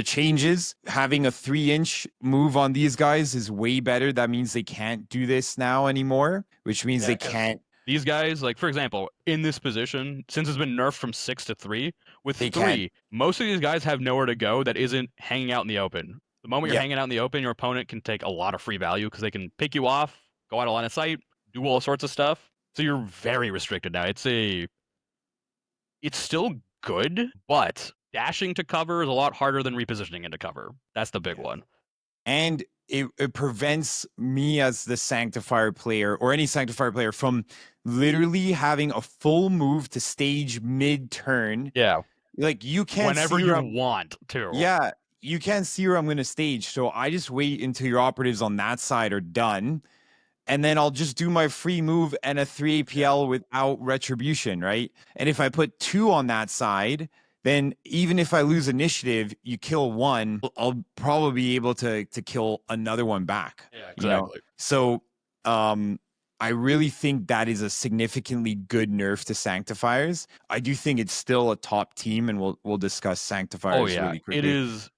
changes. Having a 3-inch move on these guys is way better. That means they can't do this now anymore, which means they can't. These guys, like for example, in this position, since it's been nerfed from 6 to 3, with 3, most of these guys have nowhere to go that isn't hanging out in the open. The moment you're hanging out in the open, your opponent can take a lot of free value because they can pick you off, go out of line of sight, do all sorts of stuff. So you're very restricted now. It's still good, but dashing to cover is a lot harder than repositioning into cover. That's the big one. And it prevents me as the Sanctifier player or any Sanctifier player from literally having a full move to stage mid-turn. Yeah. Like you can't whenever you want to. Yeah, you can't see where I'm going to stage. So I just wait until your operatives on that side are done. And then I'll just do my free move and a 3 APL without retribution, right? And if I put 2 on that side, then even if I lose initiative, you kill one, I'll probably be able to kill another one back. Yeah, exactly. You know? So I really think that is a significantly good nerf to Sanctifiers. I do think it's still a top team, and we'll discuss Sanctifiers really quickly. It is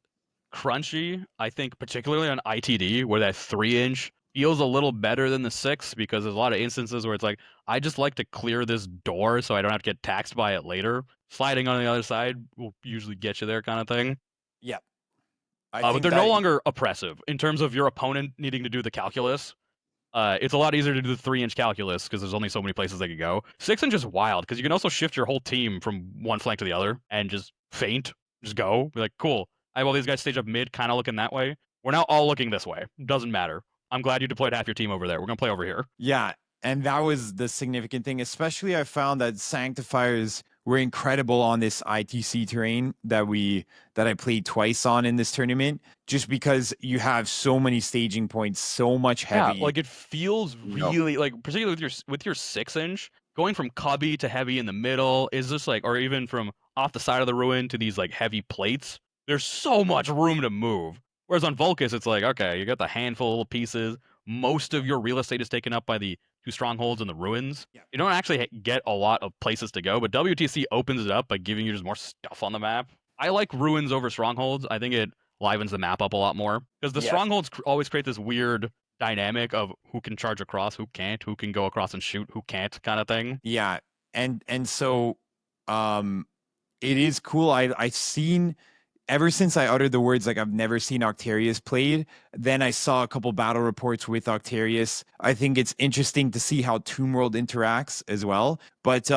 crunchy, I think, particularly on ITD, where that 3-inch feels a little better than the 6, because there's a lot of instances where it's like, I just like to clear this door so I don't have to get taxed by it later. Sliding on the other side will usually get you there, kind of thing. Yeah. But they're no longer oppressive in terms of your opponent needing to do the calculus. It's a lot easier to do the 3-inch calculus because there's only so many places they could go. 6-inch is wild because you can also shift your whole team from one flank to the other and just feint, just go. Be like, cool, I have all these guys stage up mid, kind of looking that way. We're now all looking this way. Doesn't matter. I'm glad you deployed half your team over there. We're going to play over here. Yeah, and that was the significant thing. Especially I found that Sanctifiers were incredible on this ITC terrain that I played twice on in this tournament, just because you have so many staging points, so much heavy. Yeah, like it feels really like, particularly with your 6-inch, going from cubby to heavy in the middle is just like, or even from off the side of the ruin to these like heavy plates. There's so much room to move. Whereas on Vulcus, it's like, okay, you got the handful of little pieces. Most of your real estate is taken up by the 2 strongholds and the ruins. Yeah. You don't actually get a lot of places to go, but WTC opens it up by giving you just more stuff on the map. I like ruins over strongholds. I think it livens the map up a lot more, because the strongholds always create this weird dynamic of who can charge across, who can't, who can go across and shoot, who can't, kind of thing. Yeah, and so it is cool. I've seen, ever since I uttered the words, like, I've never seen Octarius played, then I saw a couple battle reports with Octarius. I think it's interesting to see how Tomb World interacts as well. But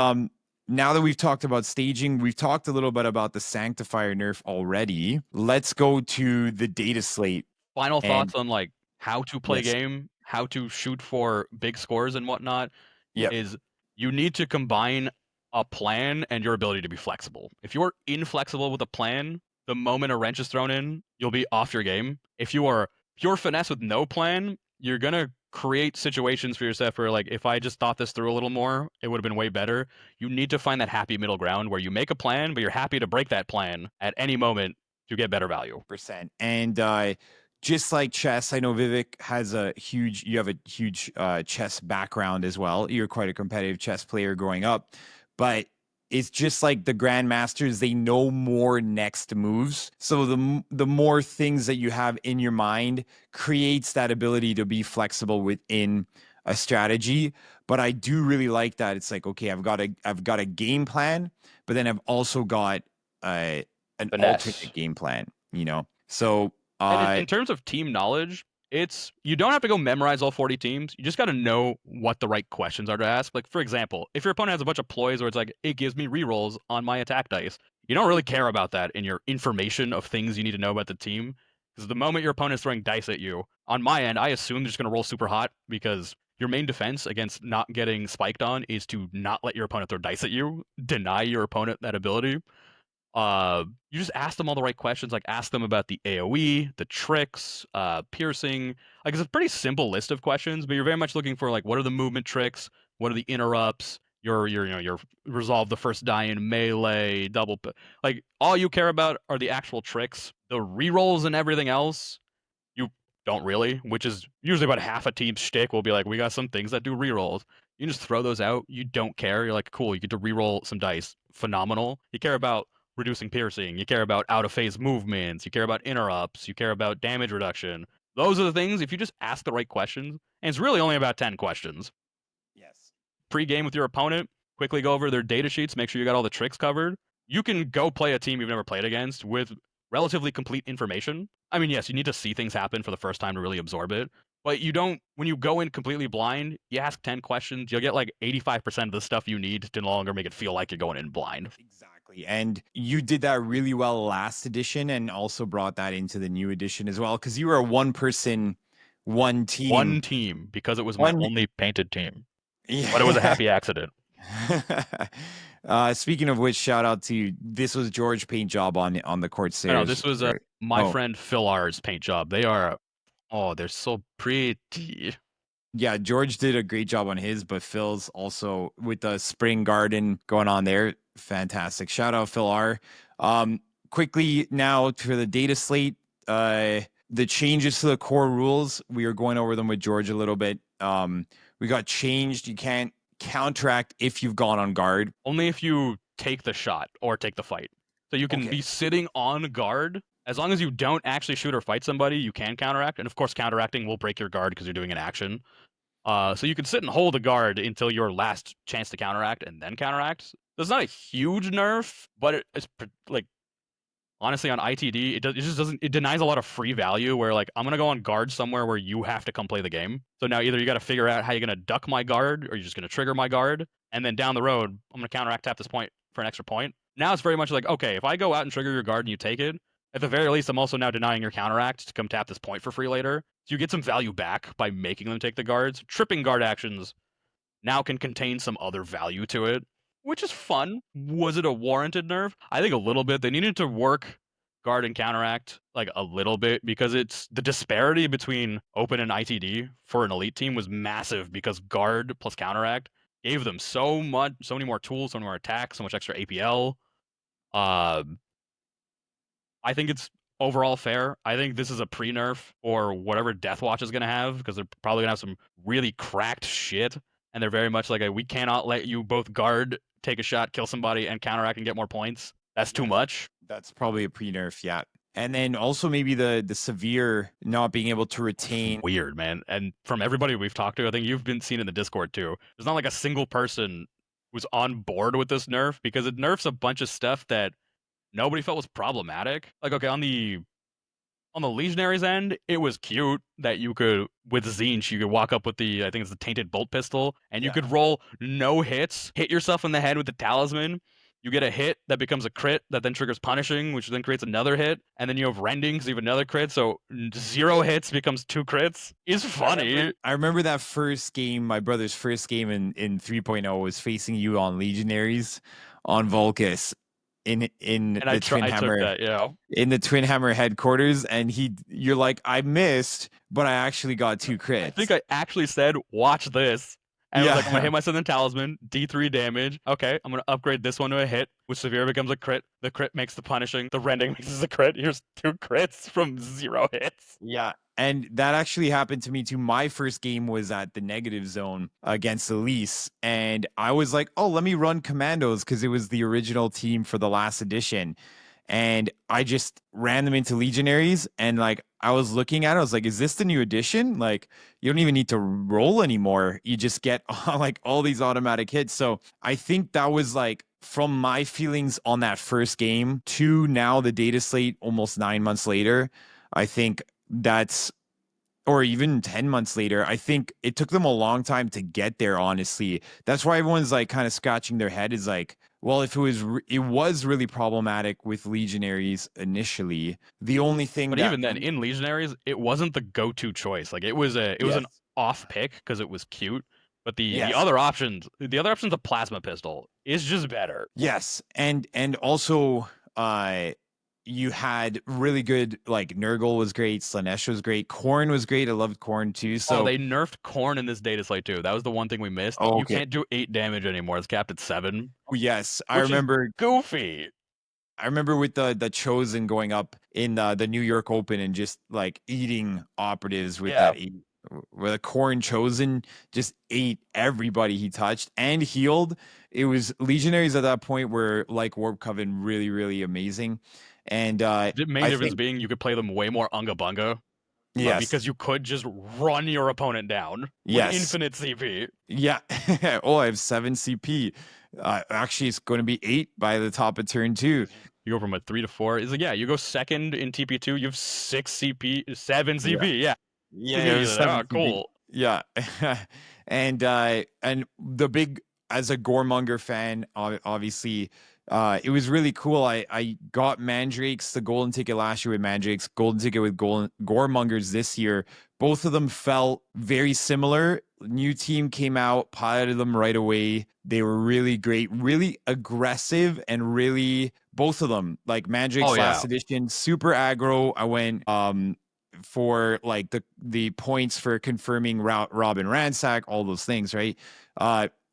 now that we've talked about staging, we've talked a little bit about the Sanctifier nerf already. Let's go to the data slate. Final thoughts on like how to play game, how to shoot for big scores and whatnot Yep. is you need to combine a plan and your ability to be flexible. If you're inflexible with a plan, the moment a wrench is thrown in, you'll be off your game. If you are pure finesse with no plan, you're gonna create situations for yourself where, like, if I just thought this through a little more, it would have been way better. You need to find that happy middle ground where you make a plan, but you're happy to break that plan at any moment to get better value. Percent. And just like chess, I know Vivek has you have a huge chess background as well. You're quite a competitive chess player growing up, but it's just like the grandmasters, they know more next moves. So the more things that you have in your mind creates that ability to be flexible within a strategy. But I do really like that. It's like, okay, I've got a game plan, but then I've also got an Finesse. alternate game plan, you know? So And in terms of team knowledge, you don't have to go memorize all 40 teams. You just got to know what the right questions are to ask. Like, for example, if your opponent has a bunch of ploys where it's like, it gives me rerolls on my attack dice, you don't really care about that in your information of things you need to know about the team. Because the moment your opponent is throwing dice at you, on my end, I assume they're just going to roll super hot because your main defense against not getting spiked on is to not let your opponent throw dice at you, deny your opponent that ability. You just ask them all the right questions. Like, ask them about the AoE, the tricks, piercing. Like, it's a pretty simple list of questions, but you're very much looking for, like, what are the movement tricks? What are the interrupts? Your resolve the first die in melee, like, all you care about are the actual tricks. The rerolls and everything else, you don't really, which is usually about half a team's shtick will be like, we got some things that do rerolls. You can just throw those out. You don't care. You're like, cool, you get to reroll some dice. Phenomenal. You care about reducing piercing. You care about out of phase movements. You care about interrupts. You care about damage reduction. Those are the things. If you just ask the right questions, and it's really only about 10 questions. yes. Pre-game with your opponent, quickly go over their data sheets, make sure you got all the tricks covered. You can go play a team you've never played against with relatively complete information. I mean, yes, you need to see things happen for the first time to really absorb it. But you don't, when you go in completely blind, you ask 10 questions, you'll get like 85% of the stuff you need to no longer make it feel like you're going in blind. Exactly. And you did that really well last edition and also brought that into the new edition as well, because you were a one person, one team. One team, because it was my only painted team. Yeah. But it was a happy accident. Speaking of which, shout out to this was George paint job on the Corsairs. No, this was my friend Phil R's paint job. They're so pretty. Yeah, George did a great job on his, but Phil's also with the spring garden going on there. Fantastic. Shout out Phil R. Quickly now for the data slate, the changes to the core rules. We are going over them with George a little bit. We got changed. You can't counteract if you've gone on guard. Only if you take the shot or take the fight. So you can be sitting on guard. As long as you don't actually shoot or fight somebody, you can counteract. And of course, counteracting will break your guard because you're doing an action. So you can sit and hold a guard until your last chance to counteract and then counteract. That's not a huge nerf, but it's like, honestly, on ITD, it denies a lot of free value where, like, I'm going to go on guard somewhere where you have to come play the game. So now either you got to figure out how you're going to duck my guard or you're just going to trigger my guard. And then down the road, I'm going to counteract tap this point for an extra point. Now it's very much like, okay, if I go out and trigger your guard and you take it, at the very least, I'm also now denying your counteract to come tap this point for free later. So you get some value back by making them take the guards. Tripping guard actions now can contain some other value to it, which is fun. Was it a warranted nerf? I think a little bit. They needed to work guard and counteract like a little bit because it's the disparity between open and ITD for an elite team was massive because guard plus counteract gave them so many more tools, so many more attacks, so much extra APL. I think it's overall fair. I think this is a pre-nerf or whatever Deathwatch is going to have because they're probably going to have some really cracked shit. And they're very much like, we cannot let you both guard, take a shot, kill somebody, and counteract and get more points. That's too much. That's probably a pre-nerf, yeah. And then also maybe the severe not being able to retain. Weird, man. And from everybody we've talked to, I think you've been seen in the Discord too. There's not like a single person who's on board with this nerf because it nerfs a bunch of stuff that nobody felt was problematic. Like, okay, on the Legionaries end, it was cute that you could, with Zinch, you could walk up with I think it's the Tainted Bolt Pistol, and you could roll no hits, hit yourself in the head with the Talisman. You get a hit that becomes a crit that then triggers punishing, which then creates another hit, and then you have rending, so you have another crit. So 0 hits becomes 2 crits. It's funny. I remember that first game, my brother's first game in 3.0 was facing you on Legionaries on Vulcus in the I took Twinhammer that, yeah. in the Twinhammer headquarters, and you're like, I missed, but I actually got 2 crits. I think I actually said, watch this. And I was like, I'm Yeah. gonna hit my Southern Talisman, D3 damage. Okay, I'm gonna upgrade this one to a hit, which severe becomes a crit. The crit makes the punishing. The rending makes a crit. Here's 2 crits from 0 hits. Yeah. And that actually happened to me too. My first game was at the negative zone against Elise. And I was like, oh, let me run Commandos because it was the original team for the last edition. And I just ran them into Legionaries. And like, I was looking at it, I was like, is this the new edition? Like, you don't even need to roll anymore. You just get like all these automatic hits. So I think that was like, from my feelings on that first game to now the data slate almost 9 months later, I think that's, or even 10 months later, I think it took them a long time to get there, honestly. That's why everyone's like kind of scratching their head, is like, well, if it was really problematic with Legionaries initially. The only thing But that, even then, in Legionaries, it wasn't the go-to choice. Like, it was an off pick because it was cute. But the other options of plasma pistol is just better. Yes, and also you had really good, like, Nurgle was great, Slanesh was great, Khorne was great. I loved Khorne too. So they nerfed Khorne in this data slate too. That was the one thing we missed. Oh, You okay. can't do 8 damage anymore. It's capped at 7. Oh, yes, I which is remember. goofy. I remember with the Chosen going up in the New York Open and just like eating operatives with that where the Khorne Chosen just ate everybody he touched and healed. It was Legionaries at that point were like Warp Coven, really, really amazing. And The main I difference think, being you could play them way more unga bunga. yes, Because you could just run your opponent down with infinite CP. Yeah. Oh, I have 7 CP. Actually, it's going to be 8 by the top of turn 2. You go from a 3 to 4. It's like, yeah, you go second in TP2. You have 6 CP, 7 CP. Yeah. Yeah, it was 7 CP. Cool. Yeah. and the big, as a Goremonger fan, obviously, it was really cool. I got Mandrakes, the golden ticket last year with Mandrakes, golden ticket with Goremongers this year. Both of them felt very similar. New team came out, piloted them right away. They were really great, really aggressive, and really, both of them, like Mandrakes last edition, super aggro. I went for like the points for confirming Robin Ransack, all those things, right?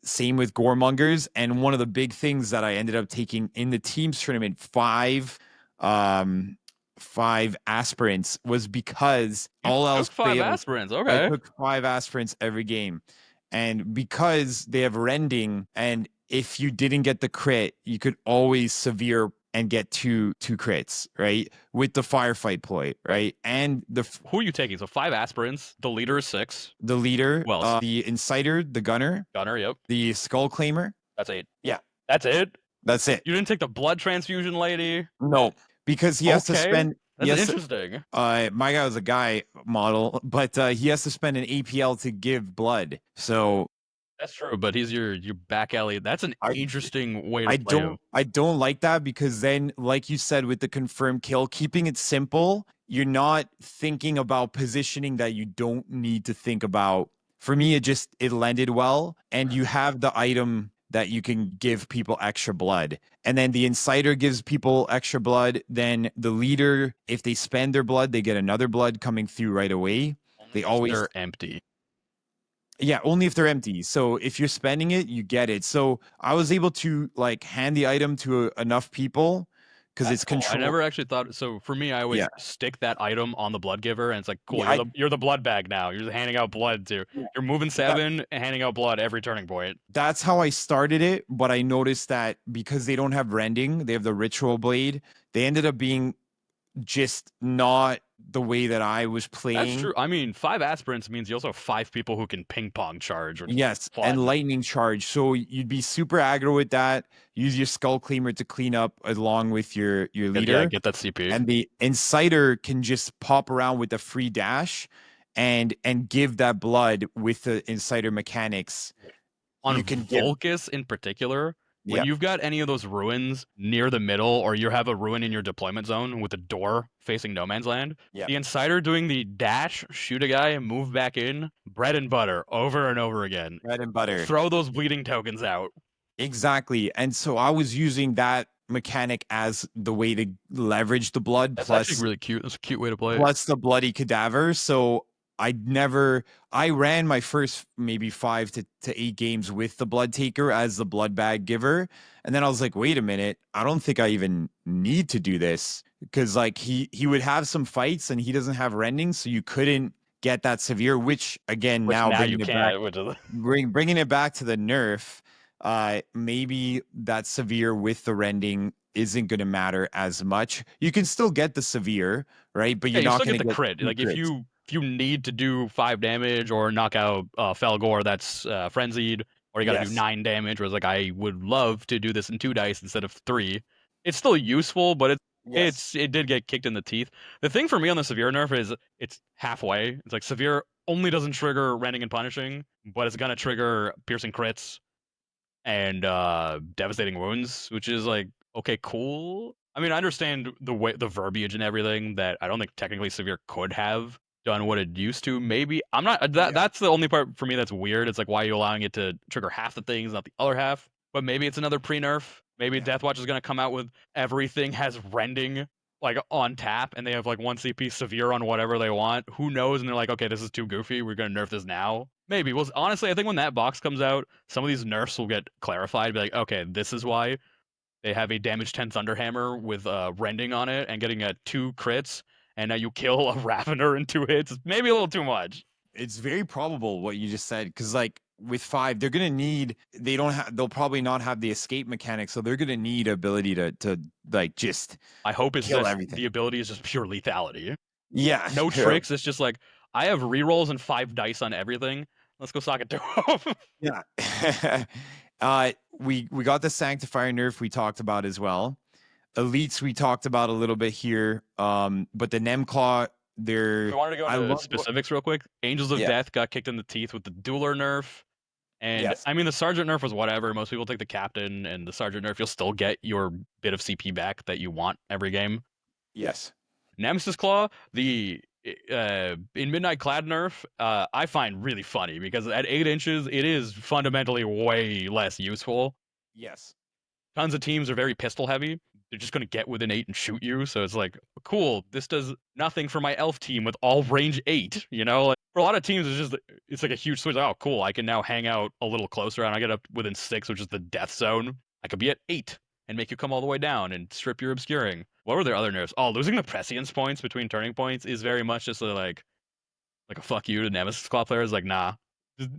Same with Goremongers. And one of the big things that I ended up taking in the teams tournament, 5 aspirants, was because all else failed. 5 aspirants. Okay. I took 5 aspirants every game. And because they have rending, and if you didn't get the crit, you could always severe and get two crits, right? With the firefight ploy, right? And who are you taking? So 5 aspirants. The leader is 6. The leader, well, the inciter, the gunner. Yep. The skull claimer. That's 8. Yeah. That's it? That's it. You didn't take the blood transfusion lady? No, because he has to spend. That's interesting. My guy was a guy model, but he has to spend an APL to give blood. So that's true, but he's your back alley. That's an interesting way to play him. I don't like that, because then, like you said, with the confirmed kill, keeping it simple, you're not thinking about positioning that you don't need to think about. For me, it landed well, and you have the item that you can give people extra blood. And then the inciter gives people extra blood. Then the leader, if they spend their blood, they get another blood coming through right away. They're empty. Yeah, only if they're empty. So if you're spending it, you get it. So I was able to like hand the item to enough people because it's control. I never actually thought. So for me, I always stick that item on the blood giver, and it's like, cool, you're the blood bag now. You're just handing out blood too. You're moving 7 and handing out blood every turning point. That's how I started it, but I noticed that because they don't have rending, they have the ritual blade. They ended up being just not the way that I was playing. That's true. I mean, 5 aspirants means you also have 5 people who can ping pong charge. Yes, and lightning charge. So you'd be super aggro with that. Use your skull claimer to clean up along with your leader. Yeah, get that CP. And the inciter can just pop around with a free dash and give that blood with the inciter mechanics. On Vulcus in particular, When Yep. you've got any of those ruins near the middle, or you have a ruin in your deployment zone with a door facing no man's land, Yep. the Insider doing the dash, shoot a guy, and move back in, bread and butter, over and over again. Bread and butter. Throw those bleeding tokens out. Exactly. And so I was using that mechanic as the way to leverage the blood That's plus actually really cute. That's a cute way to play it. plus the bloody cadaver. So I ran my first maybe 5 to 8 games with the blood taker as the blood bag giver. And then I was like, wait a minute, I don't think I even need to do this. Because like he would have some fights and he doesn't have rending, so you couldn't get that severe, which again, Which now now you bringing it back, can't. Which is bringing it back to the nerf, maybe that severe with the rending isn't going to matter as much. You can still get the severe, right? But yeah, you're you not still going get to the get crit. two Like if crits. you need to do 5 damage or knock out Felgor that's frenzied, or you got to do Yes. 9 damage, whereas like I would love to do this in 2 dice instead of 3. It's still useful, but Yes. it did get kicked in the teeth. The thing for me on the severe nerf is it's halfway. It's like severe only doesn't trigger rending and punishing, but it's gonna trigger piercing crits and devastating wounds, which is like okay, cool. I mean, I understand the verbiage and everything that I don't think technically severe could have done what it used to. Maybe I'm not that. Yeah. That's the only part for me that's weird. It's like why are you allowing it to trigger half the things, not the other half? But maybe it's another pre-nerf. Maybe Yeah. Deathwatch is gonna come out with everything has rending like on tap, and they have like 1 CP severe on whatever they want. Who knows? And they're like, okay, this is too goofy. We're gonna nerf this now. Maybe. Well, honestly, I think when that box comes out, some of these nerfs will get clarified. Be like, okay, this is why they have a damage 10 Thunderhammer with rending on it and getting 2 crits, and now you kill a Ravener in 2 hits. It's maybe a little too much. It's very probable what you just said, because like with 5, they're gonna need they'll probably not have the escape mechanic, so they're gonna need ability to like just I hope it's kill just everything. the ability is just pure lethality. Yeah. No tricks. It's just like I have rerolls and 5 dice on everything. Let's go sock it to him. Yeah. We got the Sanctifier nerf we talked about as well. Elites we talked about a little bit here. But the Nemclaw, they're We wanted to go I into love specifics real quick. Angels of Yeah. Death got kicked in the teeth with the Dueler nerf. And Yes. I mean, the Sergeant nerf was whatever. Most people take the Captain and the Sergeant nerf. You'll still get your bit of CP back that you want every game. Yes. Nemesis Claw, the in Midnight Clad nerf, I find really funny because at 8 inches, it is fundamentally way less useful. Yes. Tons of teams are very pistol heavy. They're just going to get within 8 and shoot you. So it's like, cool, this does nothing for my elf team with all range 8. You know, like, for a lot of teams, it's like a huge switch. Like, oh, cool, I can now hang out a little closer and I get up within 6, which is the death zone. I could be at 8 and make you come all the way down and strip your obscuring. What were their other nerfs? Oh, losing the prescience points between turning points is very much just like a fuck you to Nemesis Claw players. Like, nah, just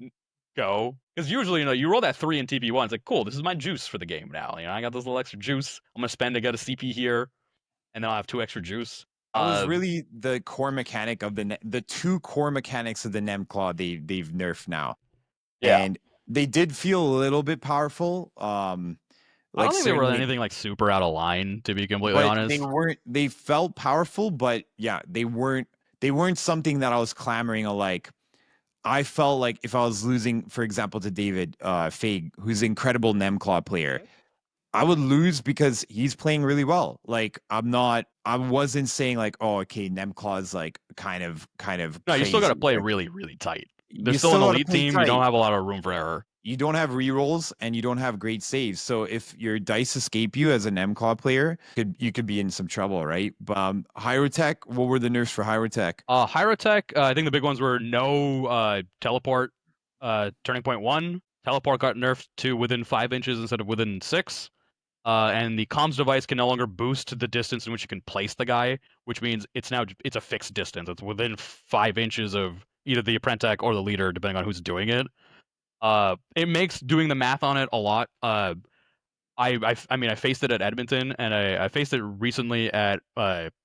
go. Because usually, you know, you roll that 3 in TP1. It's like, cool, this is my juice for the game now. You know, I got this little extra juice. I'm going to spend to get a CP here, and then I'll have 2 extra juice. That was really the core mechanic of the 2 core mechanics of the Nemclaw they've nerfed now. Yeah. And they did feel a little bit powerful. I don't think they were anything like super out of line, to be completely honest. They felt powerful, but yeah, they weren't something that I was clamoring like. I felt like if I was losing, for example, to David Fag, who's an incredible Nemclaw player, I would lose because he's playing really well. Like I wasn't saying like, oh, okay, Nemclaw is like kind of. No, you still got to crazy. play Like, really, really tight. you There's still an gotta elite play team. You tight. don't have a lot of room for error. You don't have rerolls and you don't have great saves. So if your dice escape you as an MClaw player, you could be in some trouble, right? Hyrotech, what were the nerfs for Hyrotech? Hyrotech, I think the big ones were no teleport, turning point 1. Teleport got nerfed to within 5 inches instead of within 6. And the comms device can no longer boost the distance in which you can place the guy, which means it's a fixed distance. It's within 5 inches of either the apprentice or the leader, depending on who's doing it. It makes doing the math on it a lot. I mean, I faced it at Edmonton, and I faced it recently at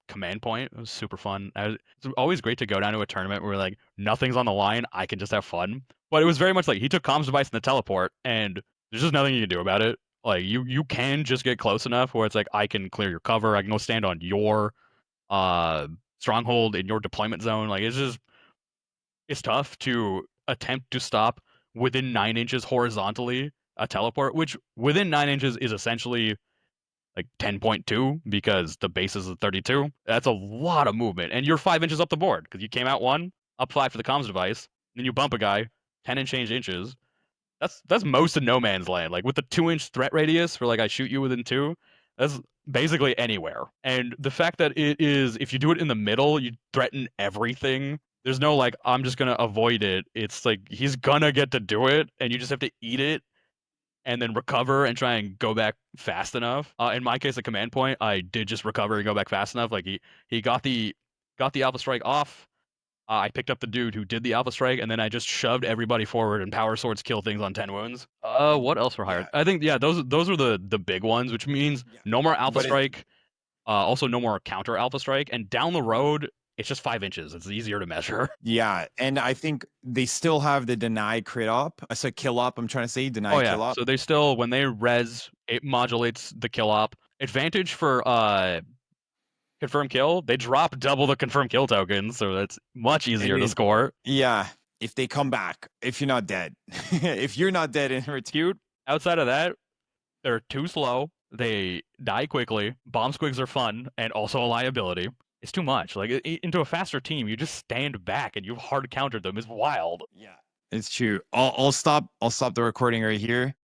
Command Point. It was super fun. It's always great to go down to a tournament where like nothing's on the line. I can just have fun. But it was very much like he took comms device and the teleport, and there's just nothing you can do about it. Like you can just get close enough where it's like I can clear your cover. I can go stand on your stronghold in your deployment zone. Like it's tough to attempt to stop within 9 inches horizontally a teleport, which within 9 inches is essentially like 10.2 because the base is 32. That's a lot of movement. And you're 5 inches up the board because you came out 1, up 5 for the comms device, then you bump a guy 10 and change inches. That's most of no man's land. Like with the 2-inch threat radius for like I shoot you within 2, that's basically anywhere. And the fact that it is, if you do it in the middle, you threaten everything. There's no like, I'm just going to avoid it. It's like he's going to get to do it, and you just have to eat it and then recover and try and go back fast enough. In my case, at command point, I did just recover and go back fast enough. Like he got the alpha strike off. I picked up the dude who did the alpha strike, and then I just shoved everybody forward, and power swords kill things on 10 wounds. What else were hired? Yeah. I think those are the big ones, which means no more alpha strike. Also, no more counter alpha strike, and down the road, it's just 5 inches. It's easier to measure. Yeah, and I think they still have the deny crit up. I said kill up. I'm trying to say deny kill up. So they still, when they res, it modulates the kill up. Advantage for confirm kill, they drop double the confirm kill tokens, so that's much easier to score. Yeah, if they come back, if you're not dead. If you're not dead in return. Outside of that, they're too slow. They die quickly. Bomb squigs are fun and also a liability. It's too much. Like into a faster team, you just stand back and you've hard countered them. It's wild. Yeah, it's true. I'll stop the recording right here.